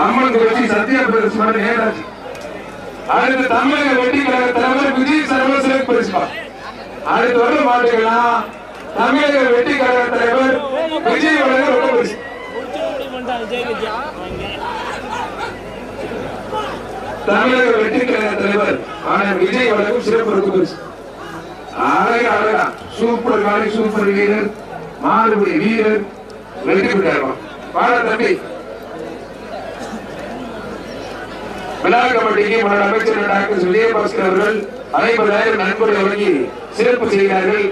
அம்மன் குறிச்சி சத்யா பரிசு மாதிரி நேராஜ் அடுத்து தமிழக வெற்றி கழக தலைவர் விஜய் சார்பாக சிறப்பு பரிசு அடுத்து வரும் மாட்டுகள்லாம் தமிழக வெற்றி கழக தலைவர் விஜய் வழங்க ரொம்ப பரிசு தமிழக வெற்றி கழக தலைவர் ஆனா விஜய் வழங்கும் சிறப்பு ரொம்ப பரிசு அழகா அழகா சூப்பர் காலை சூப்பர் வீரர் மாறுபடி வீரர் வெற்றி பெற்றார் பாட தம்பி விழா கமிட்டிக்கு முன்னாள் அமைச்சர் டாக்டர் விஜயபாஸ்கர் அவர்கள் 50,000 நன்கொடை வழங்கி சிறப்பு செய்கிறார்கள்.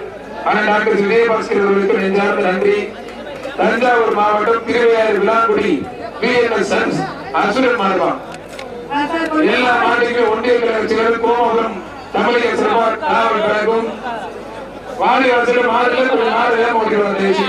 ஆனால் டாக்டர் விஜயபாஸ்கர் அவர்களுக்கு நெஞ்சார்ந்த நன்றி. தஞ்சாவூர் மாவட்டம் திருவையாறு விளாங்குடி பிஎன்எஸ் சன்ஸ் அசுரன் மார்பம் எல்லா மாநில ஒன்றிய கட்சிகள் கோமபுரம் தமிழக சிறப்பாக காவல் கழகம் வாடி வாசல் மாநில கொஞ்சம் மாடு வேகம் ஓட்டிடுவாங்க தேசி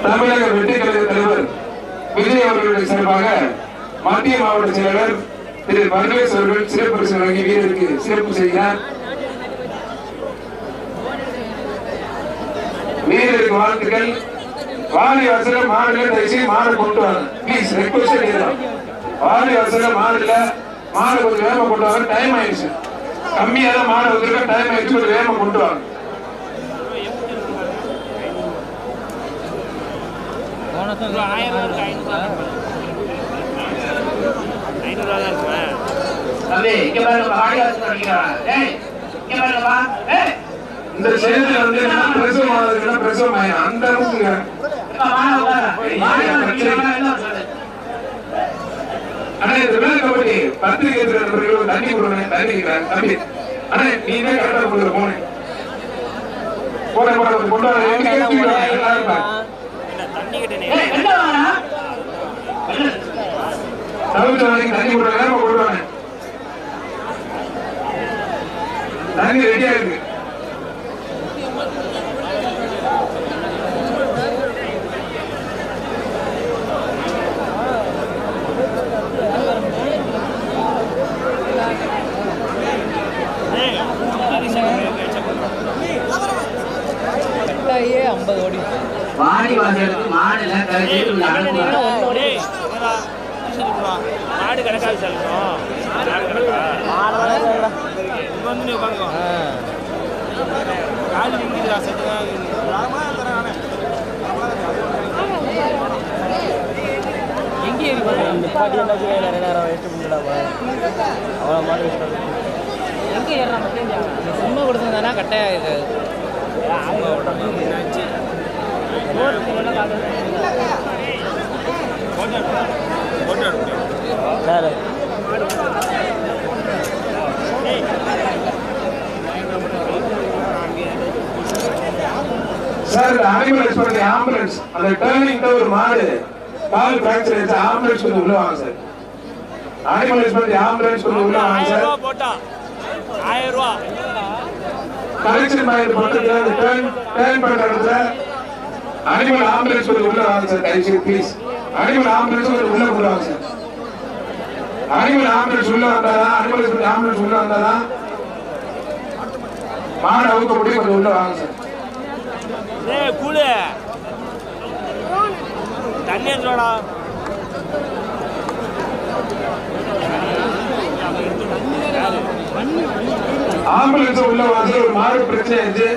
தமிழக வெற்றி கழக தலைவர் விஜய் அவர்களுடைய சார்பாக மத்திய மாவட்ட செயலர் திரு பரமேஸ் அவர்கள் சிறப்பு பரிசு வழங்கி வீரருக்கு சிறப்பு செய்கிறார். வீரருக்கு வாழ்த்துக்கள். வாடி வாசல மாடுல தயவுசெய்து மாடு கொண்டு வாங்க ப்ளீஸ் ரெக்வஸ்ட். வாடி வாசல மாடுல மாடு கொஞ்சம் வேகமா கொண்டு வாங்க. டைம் ஆயிடுச்சு. கம்மியா தான் மாடு வந்துருக்க. டைம் ஆயிடுச்சு. கொஞ்சம் வேகமா கொண்டு வாங்க. இந்த செய்தி வந்து பிரசவம் பிரசவம் அந்த அளவுக்கு ஆனா இந்த விழா கபடி பத்திரிகை நண்பர்கள் தண்ணி கொடுங்க தண்ணி தம்பி. ஆனா நீங்க கரெக்டா கொடுக்குற போனேன் போன கொண்டாட தண்ணி கொடுறாங்க கொடுவாங்க. தண்ணி ரெடியா இருக்கு. வாடி வாசலுக்கு மாடுல மாடு கணக்காக சொல்லணும். வந்து நீ உட்காந்துக்கோ. காலி நிற்கிது எங்கே பாட்டி நிறைய நேரம் வேஸ்ட் பண்ணிடாம அவ்வளோ மாடு எங்கே ஏறாம சும்மா கொடுத்துருந்தானா கட்டாயம் இது சார் ஆம்புலன்ஸ் அந்த டர்னிங் ஒரு மாடு கால் பிராக்சர் ஆயிடுச்சு. ஆம்புலன்ஸ் கொஞ்சம் உள்ள வாங்க சார். ஆம்புலன்ஸ் கொஞ்சம் உள்ள வாங்க சார். 1000 ரூபாய் கலெக்ஷன் பாயிண்ட் பக்கத்துல அந்த டர்ன் பண்ற இடத்துல அனிமல் ஆம்புலன்ஸ் கொஞ்சம் உள்ள வாங்க சார். தயவுசெய்து ப்ளீஸ் அனிமல் ஆம்புலன்ஸ் கொஞ்சம் உள்ள கொண்டு வாங்க சார். அனிமல் ஆம்புலன்ஸ் உள்ள வந்தாதான் ஆம்புலன்ஸ் உள்ள வந்தாதான் மாடு அவுக்க முடியும். கொஞ்சம் உள்ள வாங்க சார். கூடு தண்ணி எடுத்துடா. ஆம்புலன்ஸ் உள்ள வந்து ஒரு மாடு பிரச்சனை ஆயிடுச்சு.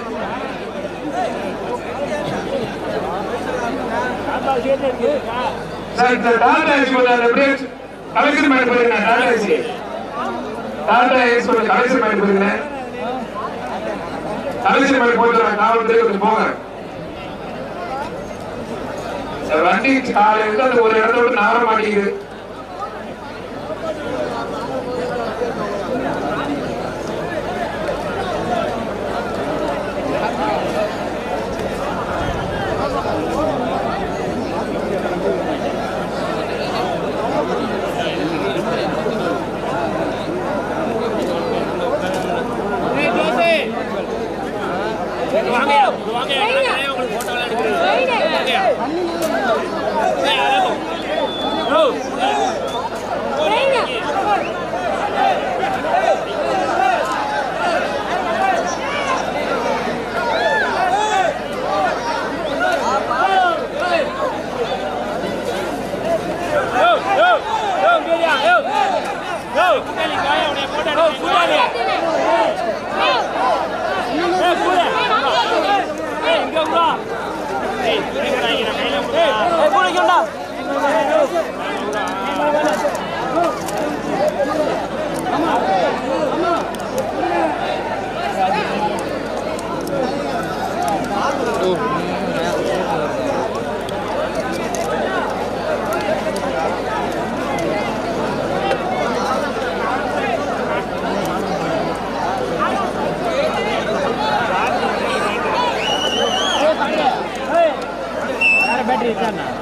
சார் டாடா ஏசி கொஞ்சம் அப்படியே கலெக்டர் மேட் போயிருங்க. டாடா ஏசி கொஞ்சம் கலெக்டர் மேட் போயிருங்க. கலெக்டர் மேட் போட்டு காவல்துறை கொஞ்சம் போங்க. வண்டி காலையில அந்த ஒரு இடத்த விட்டு நகர மாட்டேங்குது.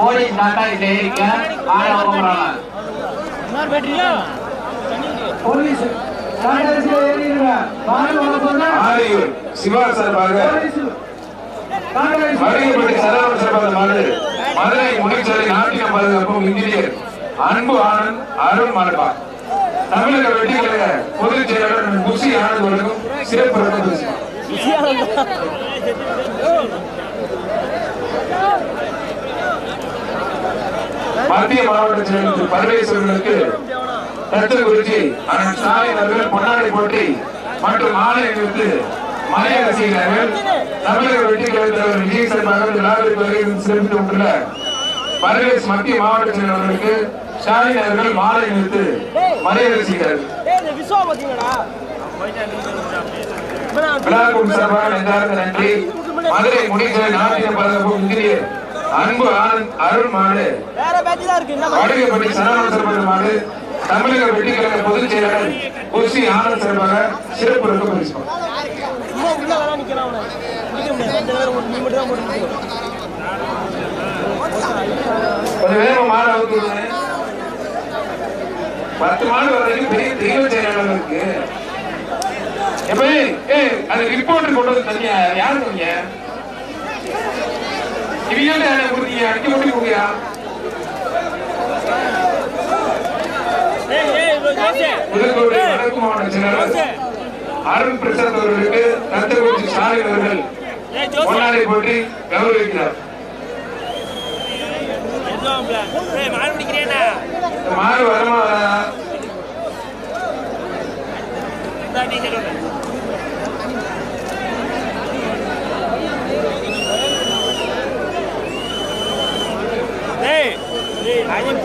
போலீஸ் டாடா ஏரிக்க ஆள போறாங்க. போலீஸ் டாடா ஏசி ஏறிங்க. மாடு வர போறா. ஆரியூர் சிவா சார்பாக மதுரைப்பட்டி சரவண சார்பாக மாடு மதுரை முனிச்சாலை நாட்டிய பாதுகாப்பும் இன்ஜினியர் அன்பு ஆனந்த் அருண் மாடப்பா. தமிழக வெட்டிக்கழக பொதுச் செயலாளர் புசி ஆனந்த் அவர்களுக்கும் சிறப்பு பரிசு. மத்திய மாவட்ட செயலர் பரமேஸ்வரனுக்கு தத்துவகுருஜி அண்ணன் ஸ்டாலின் அவர்கள் பொன்னாடை போட்டி மற்றும் மாலை அணிவித்து மலைய ரசிகர்கள் தமிழக வெற்றிக்கழக தலைவர் விஜய் சார்பாக விழாவிற்கு வருகை சிறப்பித்து கொண்டுள்ள பரவேஸ் மத்திய மாவட்ட செயலாளர்களுக்கு ஸ்டாலின் அவர்கள் மாலை அணிவித்து மலைய ரசிகர்கள் விழாக்கும் சார்பாக நெஞ்சார்ந்த நன்றி. மதுரை முனிச்சாலை நாட்டிய பாதுகாப்பு இன்ஜினியர் அன்பு ஆனந்த் அருள் மாடு வடுகப்பட்டி சரவண சார்பாக மாடு தமிழக வெட்டிக்கழக பொதுச் செயலாளர் புசி ஆனந்த் சார்பாக சிறப்பு ரொக்க பரிசு. கொஞ்சம் வேகமா மாடு அவுத்து 10 மாடு வரைக்கும் பெரிய தெய்வ செயலாளர் இருக்கு. அது ரிப்போர்ட் கொண்டு வந்து தனியா யாரு நீங்க இவங்க அடிக்க முடியும் போகியா? புதுக்கோட்டை வடக்கு மாவட்ட செயலாளர் அருண் பிரசாத் அவர்களுக்கு தத்தகுச்சி ஸ்டாலின் அவர்கள் பொன்னாடை போட்டி கௌரவிக்கிறார். மாடு வரமா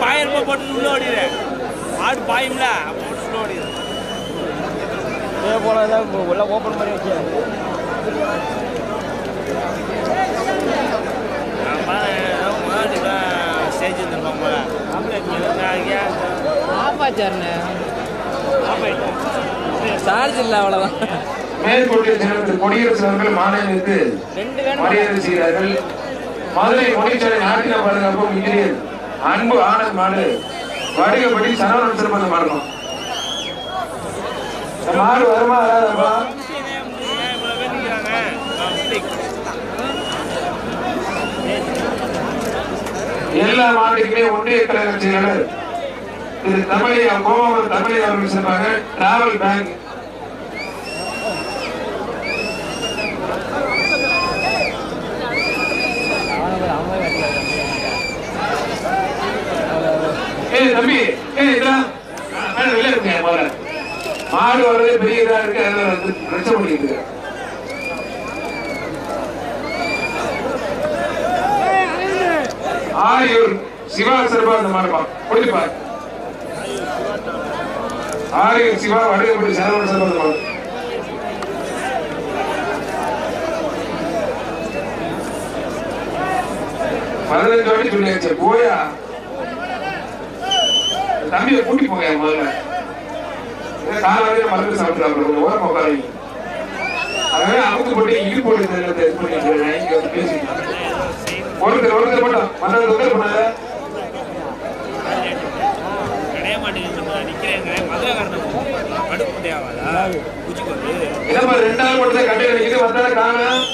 பாயிரம் ரூபாய் போட்டு உள்ள ஓடிடு ஆடு பாயும்ல உள்ள ஓடிடு போல உள்ள ஓப்பன் பண்ணி வச்சு ஸ்டேஜ் வந்துருப்பாங்க ஆப்பாச்சாருண்ணே சார்ஜ் இல்லை அவ்வளோதான். மேற்கொண்டிய செயலர் கொடியரசு அவர்கள் மாநிலத்திற்கு மரியாதை செய்கிறார்கள். மதுரை முனிச்சாலை நாட்டின பாதுகாப்பும் இன்ஜினியர் அன்பு ஆனந்த் மாடு வடுகப்பட்டி சரவண சிறப்பு மாறணும். மாடு வருமா வராதப்பா? எல்லா மாவட்டத்திலே ஒன்றிய கழக செயலாளர் திரு தமிழையா கோமாவூர் தமிழையா அவர்கள் சிறப்பாக டிராவல் பேங்க் தம்பி வெளில இருக்க மாடு வரதே பெரிய இதா இருக்கு. அதனால வந்து பிரச்சனை பண்ணிட்டு இருக்கு. ஆரியூர் சிவா சிறப்பா அந்த மாடுப்பா கொடுப்பா. ஆரியூர் சிவா வடகப்பட்டி சரவண சிறப்பா அந்த மாடு. பதினஞ்சு வாட்டி சொல்லியாச்சு. போயா தம்பியை கூட்டி போங்க முதல்ல. காலையில மருந்து சாப்பிட்டு ஓரம் உட்காரு. அதனால அமுக்கு போட்டு இடு போட்டு பேசிட்டு ஒருத்தர் மட்டும் மற்ற உதவி பண்ணாத. என்ன ரெண்டாவது மட்டும் கட்டையில இது வந்தால காணும்.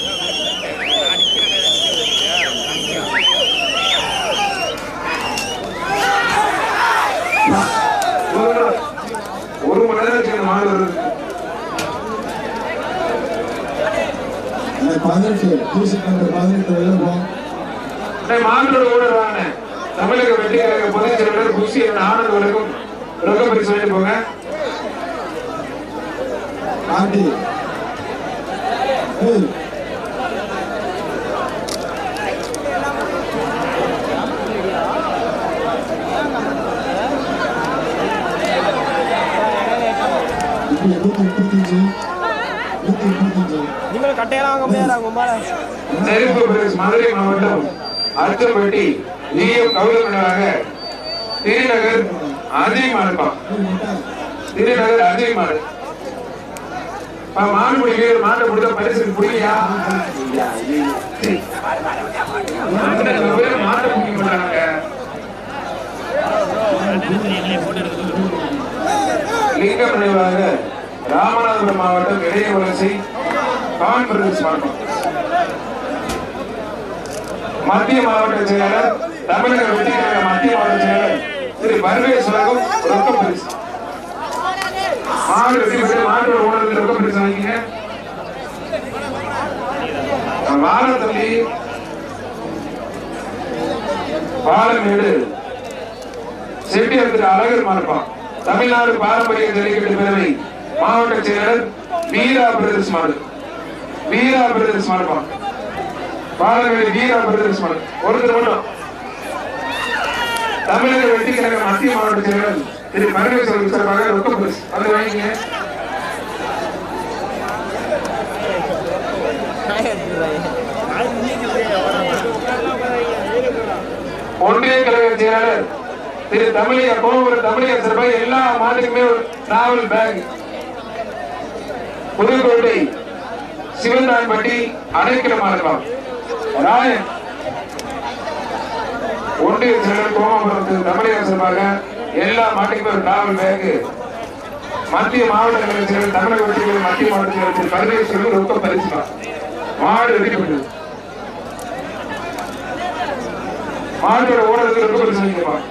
ஒரு மணி நேரம் சேர்ந்த மாடு வருது. மாட்டோட ஓடுறாங்க. தமிழக வெற்றி கழக பொதுச் செயலாளர் குஷி ஆனந்த் வரைக்கும் ரொக்க பரிசு வாங்கிட்டு போங்க. நீங்களும் கட்டையெல்லாம் வாங்க முடியாது. மதுரை மாவட்டம் அச்சம்பட்டி கௌரவனாக திருநகர் அதிகமாடுப்பான். திருநகர் அதிகமாடு மாடு பிடிக்க மாட்டை கொடுத்த பரிசு பிடிக்கலையா? மாட்டை பிடிக்க மாட்டாங்க. லிங்கம் நினைவாக ராமநாதபுரம் மாவட்டம் இளைய வலசை கான்பிரதேஷ் மாவட்டம் மத்திய மாவட்ட செயலாளர் தமிழக வெற்றி கழக மத்திய மாவட்ட செயலாளர் திரு பர்வேஸ்வரகம் ரொக்க பரிசு. மாவட்ட வெற்றி பெற்று மாவட்ட ஊழலுக்கு ரொக்க பரிசு வாங்கிங்க. வாரத்தள்ளி பாலமேடு செட்டியார் திரு அழகர் மாறுப்பான். தமிழ்நாடு பாரம்பரிய ஜல்லிக்கட்டு பேரவை மாவட்ட செயலாளர் வீரா பிரதர்ஸ் மாடு. வீரா பிரதர்ஸ் மாடுப்பான். பாலமேடு வீரா பிரதர்ஸ் மாடு. ஒருத்தர் மட்டும் தமிழக வெற்றி கழக மத்திய மாவட்ட செயலாளர் திரு பரமேஸ்வரன் சார்பாக ரொக்க பரிசு வந்து வாங்கிங்க. ஒன்றிய கழக செயலாளர் திரு தமிழக கோவூர் தமிழக சார்பாக எல்லா மாட்டுக்குமே ஒரு டிராவல் பேக். புதுக்கோட்டை சிவந்தான்பட்டி அடைக்கல மாறுபான் ராயன் ஒன்றிய செயலர் கோமாபுரத்தில் தமிழக சார்பாக எல்லா மாட்டுக்குமே ஒரு டிராவல் பேக். மத்திய மாவட்ட கழக செயலர் தமிழக வெற்றி மத்திய மாவட்ட செயலர் பரமேஸ்வரன் ரொக்க பரிசு மாடு வெடிக்கப்பட்டது. மாட்டோட ஓடுறதுக்கு ரொம்ப பரிசு வாங்கிக்கலாம்.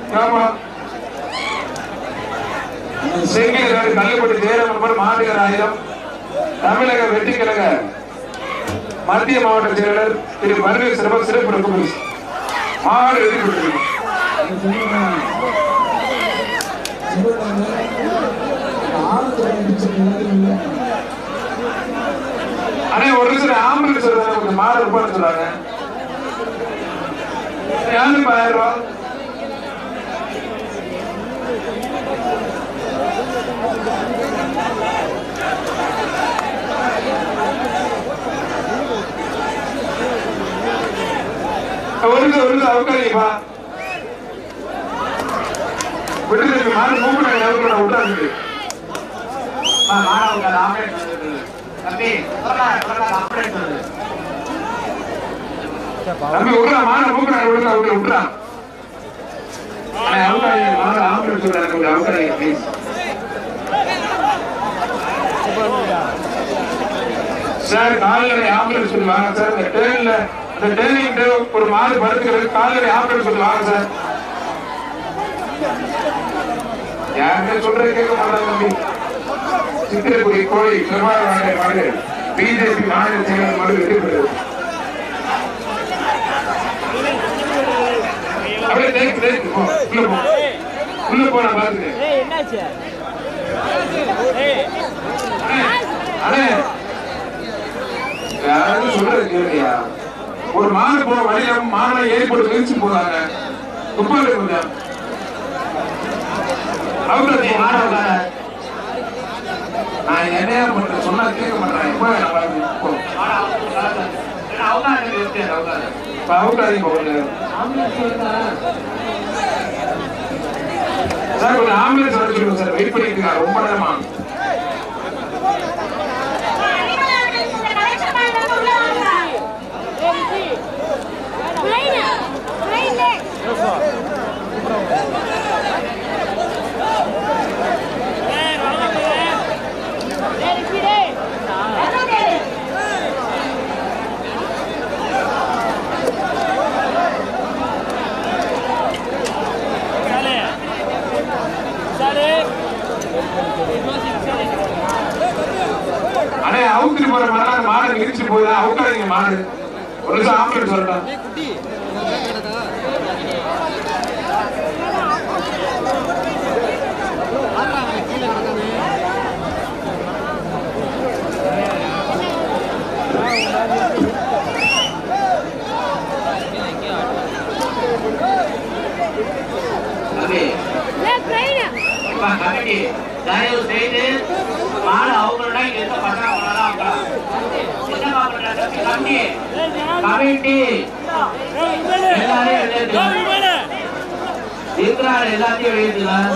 செங்கிலாறு கல்லுப்பட்டி ஜெயராமன் மாட்டுகர் ஆயுதம் தமிழக வெற்றி கழக மத்திய மாவட்ட செயலாளர் திரு பரமேஸ்வரன் சிறப்பு ரொக்க பரிசு மாடு வெடிக்கப்பட்டது. ஆனா ஒரு சில ஆம்புலன்ஸ் கொஞ்சம் மாடு இருப்பான்னு சொல்றாங்க. 1000 ரூபாய் ஒரு அவகாரிப்பா விட்டு மாடு மூவ்மெண்ட் விட்டாங்க. தம்பி விடுறா மாட மூக்கிறாங்க விடுறா விட்டுறா ஆம்புலன்ஸ் சொல்றாங்க அவகாரி ப்ளீஸ். சார் கால்நடை ஆம்புலன்ஸ் சொல்லுவாங்க சார். இந்த ட்ரெயின்ல அந்த ட்ரெயினிங் ஒரு மாடு படுத்துக்கிறது கால்நடை ஆம்புலன்ஸ் சொல்லுவாங்க சார். யாருமே சொல்றது கேட்க மாட்டாங்க தம்பி. சித்திரக்குடி கோழி நிர்வாக மாடு பிஜேபி மாநில செயலர் மாடு வெற்றி பெறுது. அப்படியே உள்ள போ நான் பாத்துக்கிறேன். இல்லையா ஒரு மாடு போற வழியில மாடை ஏறி போட்டு மிதிச்சு போறாங்க துப்பாடு கொஞ்சம் நான் என்னையா பண்றேன் சொன்னா கேட்க மாட்டேன் எப்ப அவுட்டாதீங்க சார் கொஞ்சம் ஆம்புலன்ஸ் அனுப்பிச்சுடுங்க சார் வெயிட் பண்ணிட்டு இருக்காங்க ரொம்ப நேரமா அண்ணே அவுத்துட்டு போற மாதிரி மாடு மிதிச்சு போயிடா அவுட்டாதீங்க மாடு ஒரு நிமிஷம் ஆம்புலன்ஸ் சொல்லலாம் தயவு செய்து மாடு அவங்களோட எந்த பசங்க கமிட்டி எல்லாரையும் இருக்கிறாரு எல்லாத்தையும் எழுதிக்கலாம்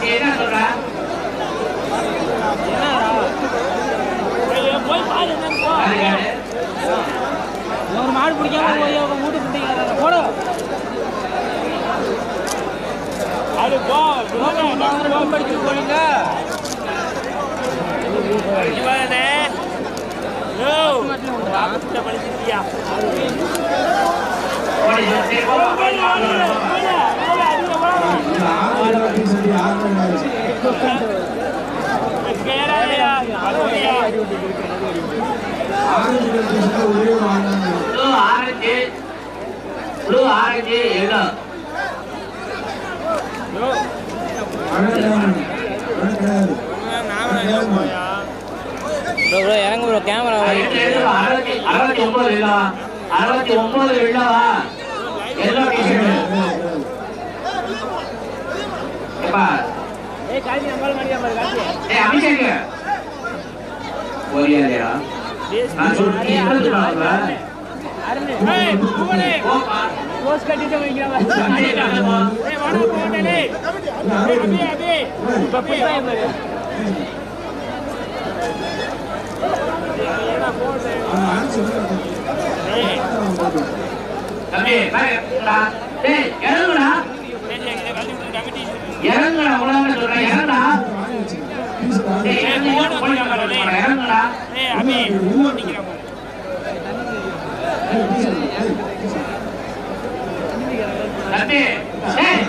என்ன சொல்ற ஒரு மாடு பிடிக்காம மூட்டு பிடிக்காத போட அது படிச்சுட்டு போறீங்க படிச்சிருக்கியா இறங்க கேமரா 69 இல்லவா 69 இல்லவா எல்லோ டிஷர்ட் எப்பா ஏய் காலி நம்பர் மாடியா பாரு காலி ஏய் அபிஷேக் ஓரியாலியா நான் சொல்றேன் ஏய் பூவனே போஸ் கட்டிட்டு வைக்கறவா ஏய் வாடா போடலே அபி பப்பி பாரு தம்பி பாருடா டேய் இறங்குடா இறங்குடா உலக சொல்றேன் இறங்குடா டேய் இறங்குடா ஏய் அபி நிக்கிறா தம்பி டேய்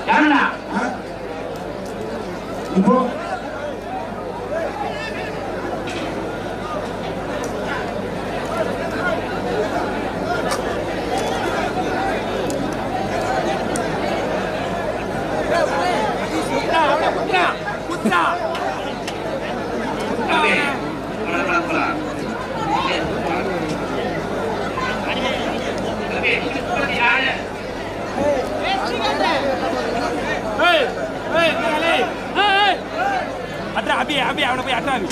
இறங்குடா இப்போ அபி அபி அவனை போய் அட்டா அபி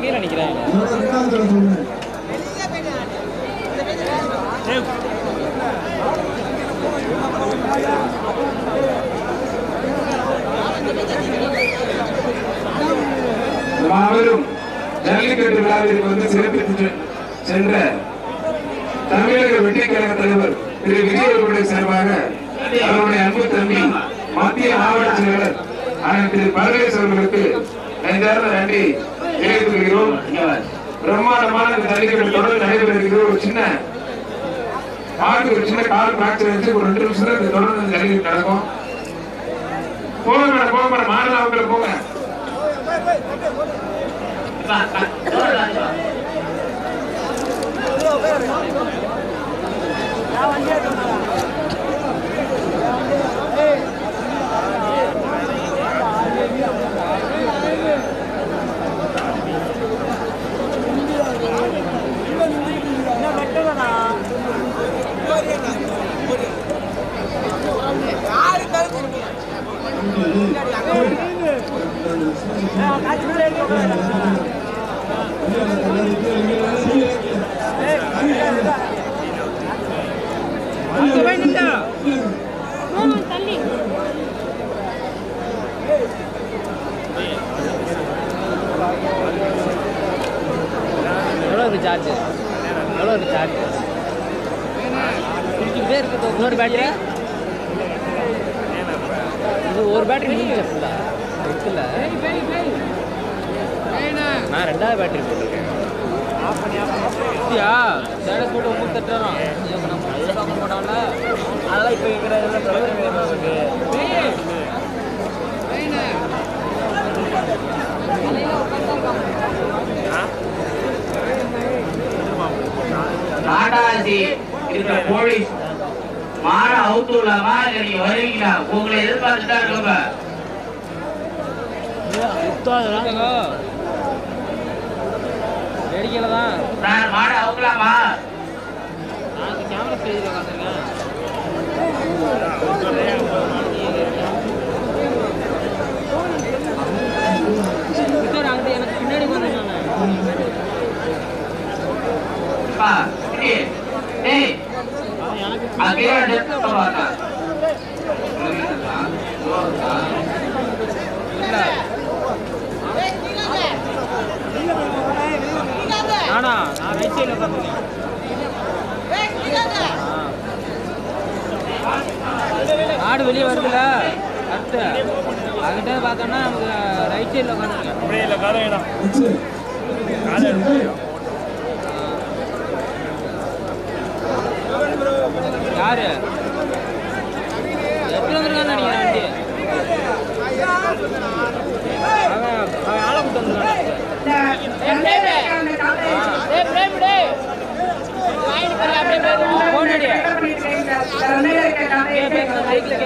கீழே நிக்கிறாங்க மாபெரும் ஜல்லிக்கட்டு விழாவிற்கு வந்து சிறப்பித்து சென்ற தமிழக வெற்றிக் கழக தலைவர் திரு விஜய் அவர்களுடைய சார்பாக அவருடைய அன்பு தம்பி மத்திய மாவட்ட செயலர் திரு பரவேஸ் அவர்களுக்கு நெஞ்சார்ந்த நன்றி தெரிவித்துக் கொள்கிறோம். பிரம்மாண்டமான இந்த ஜல்லிக்கட்டு தொடர்ந்து நடைபெற இருக்கிற ஒரு சின்ன மாட்டுக்கு ஒரு சின்ன கால் பிராக்சர் இருந்துச்சு. ஒரு 2 நிமிஷத்துல தொடர்ந்து இந்த ஜல்லிக்கட்டு நடக்கும். போக மேடம் மாடல அவங்களை போங்க. எவ்வளோ சார்ஜ் குடிச்சுக்கிட்டே இருக்குது. இன்னொரு பேட்டரி இது ஒரு பேட்டரி முடிஞ்சல இருக்குல்ல. நான் 2வது பேட்டரி போட்டிருக்கேன். ஸ்டேட்டஸ் போட்டு 38 நம்ம போட்டாங்கல்ல அதெல்லாம் இப்போ கேட்குறது தலைவர் நாட்டாசி இருக்கிற போலீஸ் மாட அவுத்து விடலாமா இல்ல நீங்க வருவீங்களா? உங்களை எதிர்பார்த்துட்டா இருக்கோங்க. வேடிக்கையில தான் மாட அவுக்கலாமா? நான் கேமரா ஸ்டேஜில் உட்காந்துருக்கேன். அங்கிட்ட எனக்கு பின்னாடி வந்தேன். நானா நான் ரைட் சைடில் உட்காந்துருக்கேன். ஆடு வெளியே வருதுல்ல கரெக்டு அதுக்கிட்ட பார்த்தோம்னா நமக்கு ரைட் சைடில் உட்காந்துருக்கேன். அப்படியே இல்லை காலை இடம் யாரு எப்படி வந்துருக்கான்னு நினைக்கிறேன். வண்டி அவன் ஆளை கூட்டு வந்துருக்கான். கேட்க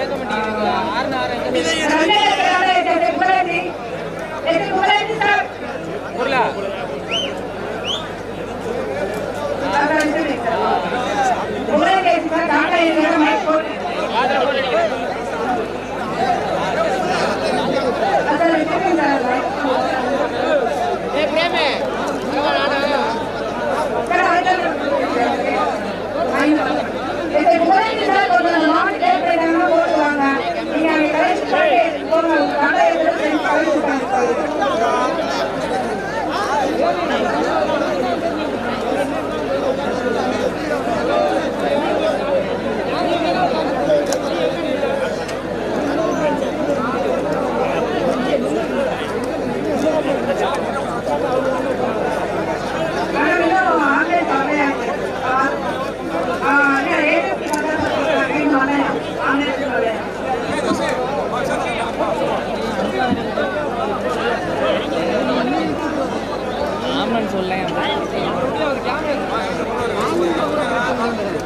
மாட்டேங்குது.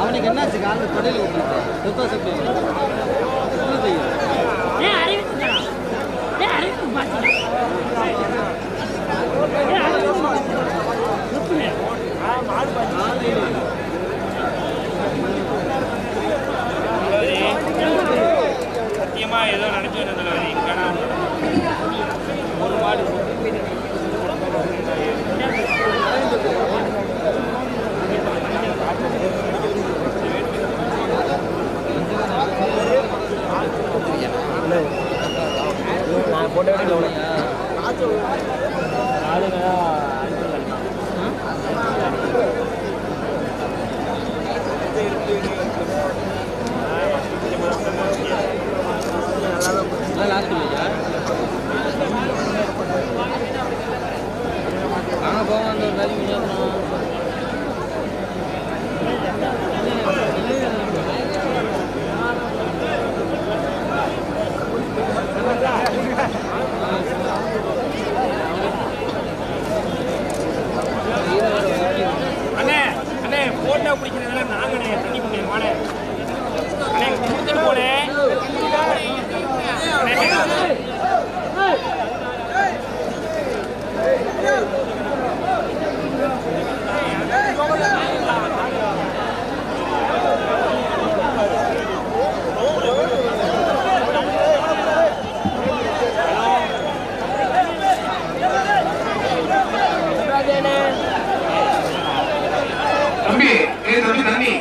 அவனுக்கு என்னாச்சு காலில் தொடையில் விட்டுருக்கு. போட்டோ எடுக்கல ஆளுங்க லாஸ்ட் இல்லையா அங்கே போக அந்த ஒரு வேலைக்கு அண்ணே அண்ணே போட்டோ பிடிக்கிறதுல நாங்கண்ணே தண்ணி பிடிக்கிறேன் வாடே அண்ணே கொடுத்துட்டு போனேன் தம்பி தம்பி தண்ணி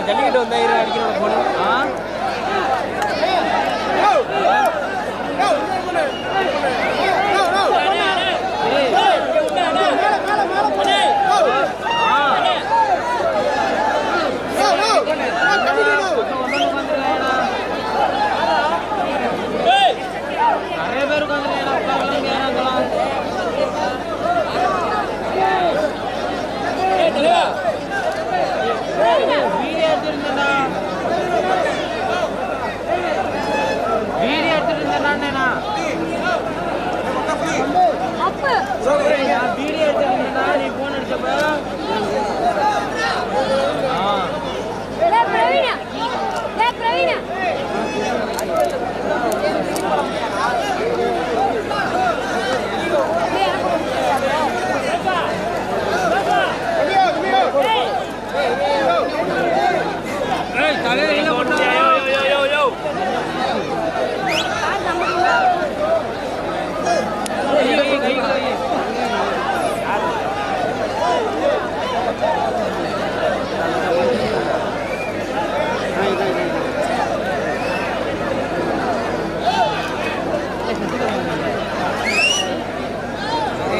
ஜல்லிக்கட்டு வந்தா அடிக்கணும் போனோம் நிறைய பேர் வீடியோ எடுத்துருந்தேன்னா வீடியோ எடுத்துருந்தேன்னா நீ போன் அடிச்சப்ப தலையில போட்டு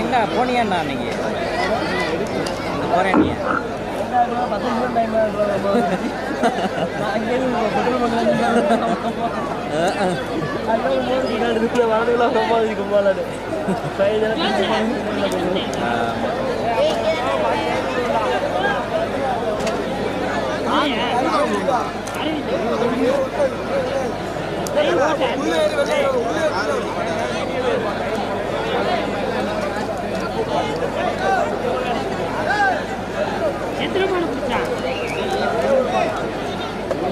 எங்க போனியாண்ணா நீங்க போறேன் நீ வரதுலாம் சம்பாதிக்கும் போல எத்தனை மாடு பிடிச்சா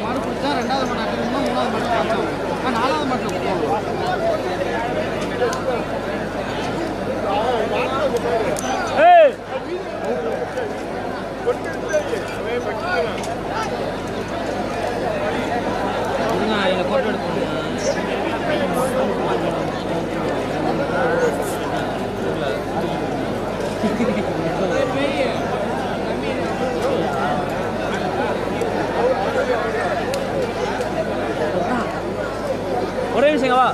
மாடு பிடிச்சா ரெண்டாவது மாடு அட்டமா மூணாவது மாடு பார்த்தோம் நாலாவது மாட்டில் போட்டோ எடுக்கணும் ஒரே விஷயம் வா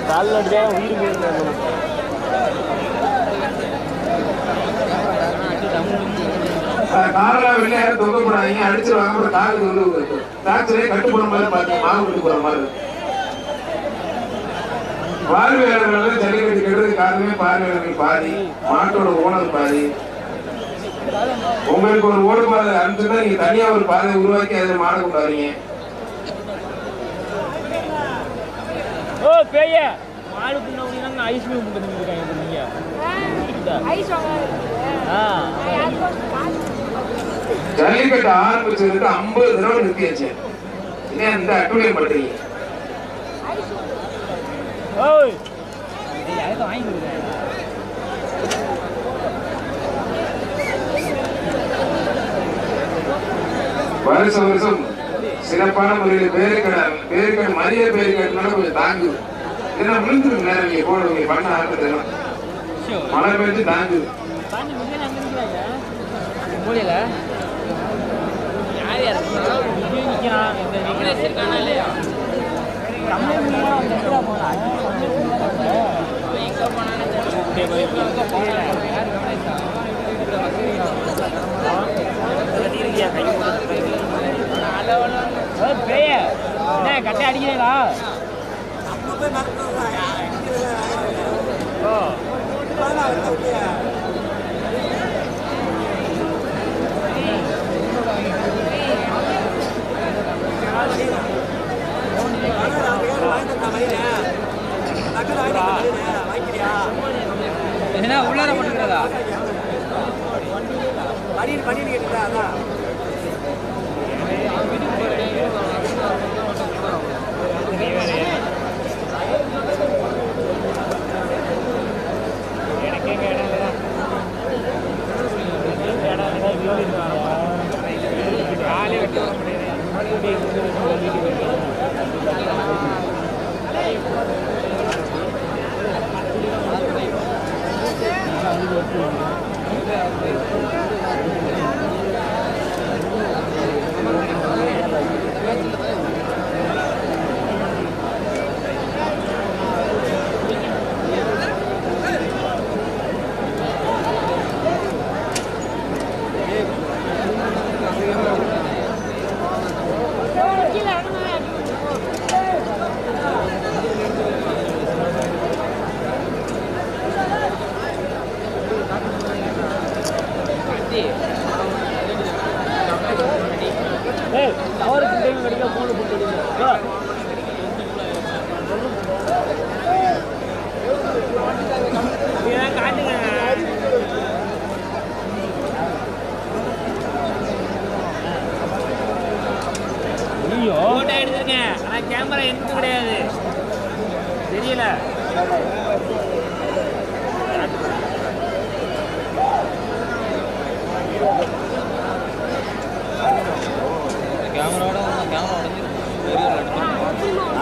காலில் அடிச்சா உயிர் போயிருந்தேன் காரெல்லாம் வெளியே யாரும் தொங்க போடாதீங்க, அடிச்சிருவாங்க. அப்புறம் காருக்கு வந்து டாக்டரே கட்டுப்படும் போது பார்த்து மாவு விட்டு போற மாதிரி இருக்கும். பார்வையாளர்கள் ஜல்லிக்கட்டு கெடுறது காரணமே பார்வையாளர்கள் பாதி, மாட்டோட ஓனர் பாதி. உங்களுக்கு ஒரு ஓடு பாதை அனுப்பிச்சுன்னா நீங்க தனியா ஒரு பாதை உருவாக்கி அதை மாட கொண்டாடுறீங்க. ஓ பேய மாடு புண்ணவங்க ஐஸ் கிரீம் கொண்டு வந்துருக்காங்க நீங்க. ஜல்லிக்கட்டு ஆரம்பிச்சதுக்கு 50 தடவை நிறுத்தியாச்சு. இன்னும் இந்த அட்டுழியம் பண்றீங்க. ஓய் யாருக்கு வாங்கி கொடுங்க. வருஷம் வருஷம் சிறப்பான முறையில் பேருக்கடை மரியாதை பேருக்கட்டுனால கொஞ்சம் தாங்குது. ஏன்னா விழுந்துருக்கு நேரம் நீங்க போடுவீங்க பண்ண ஆரம்பத்தெல்லாம் மழை பெஞ்சு தாங்குது. மூலையில யார் யார் நிற்கிறான் இந்த விக்னேஷ் இருக்கானா இல்லையா? கட்டை அடிக்கிறீங்களா? என்ன உள்ளார பண்ணுறதா? பண்ணின்னு கேட்டா அதான் கேமரா எனக்கு கிடையாது தெரியல. கேமரா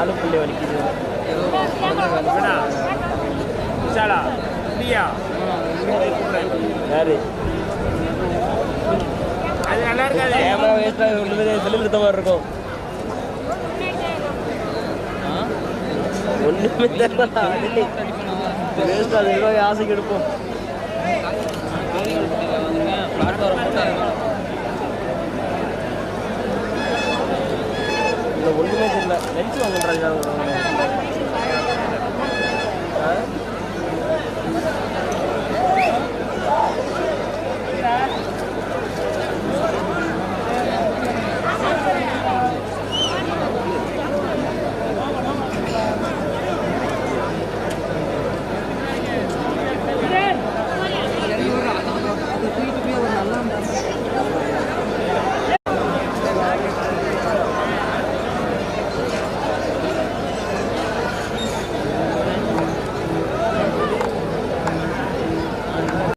ஆளு புள்ளி வலிக்குது. யாரு அது நல்லா இருக்காது. கேமரா வேஸ்டாக ஒன்றுமே செலுத்த மாதிரி இருக்கும். ஒன்றுமே வேஸ்ட். அது எவ்வளோ ஆசைக்கு எடுப்போம். இல்லை ஒன்றுமே தெரியல. லென்ஸ் வாங்குறாங்க.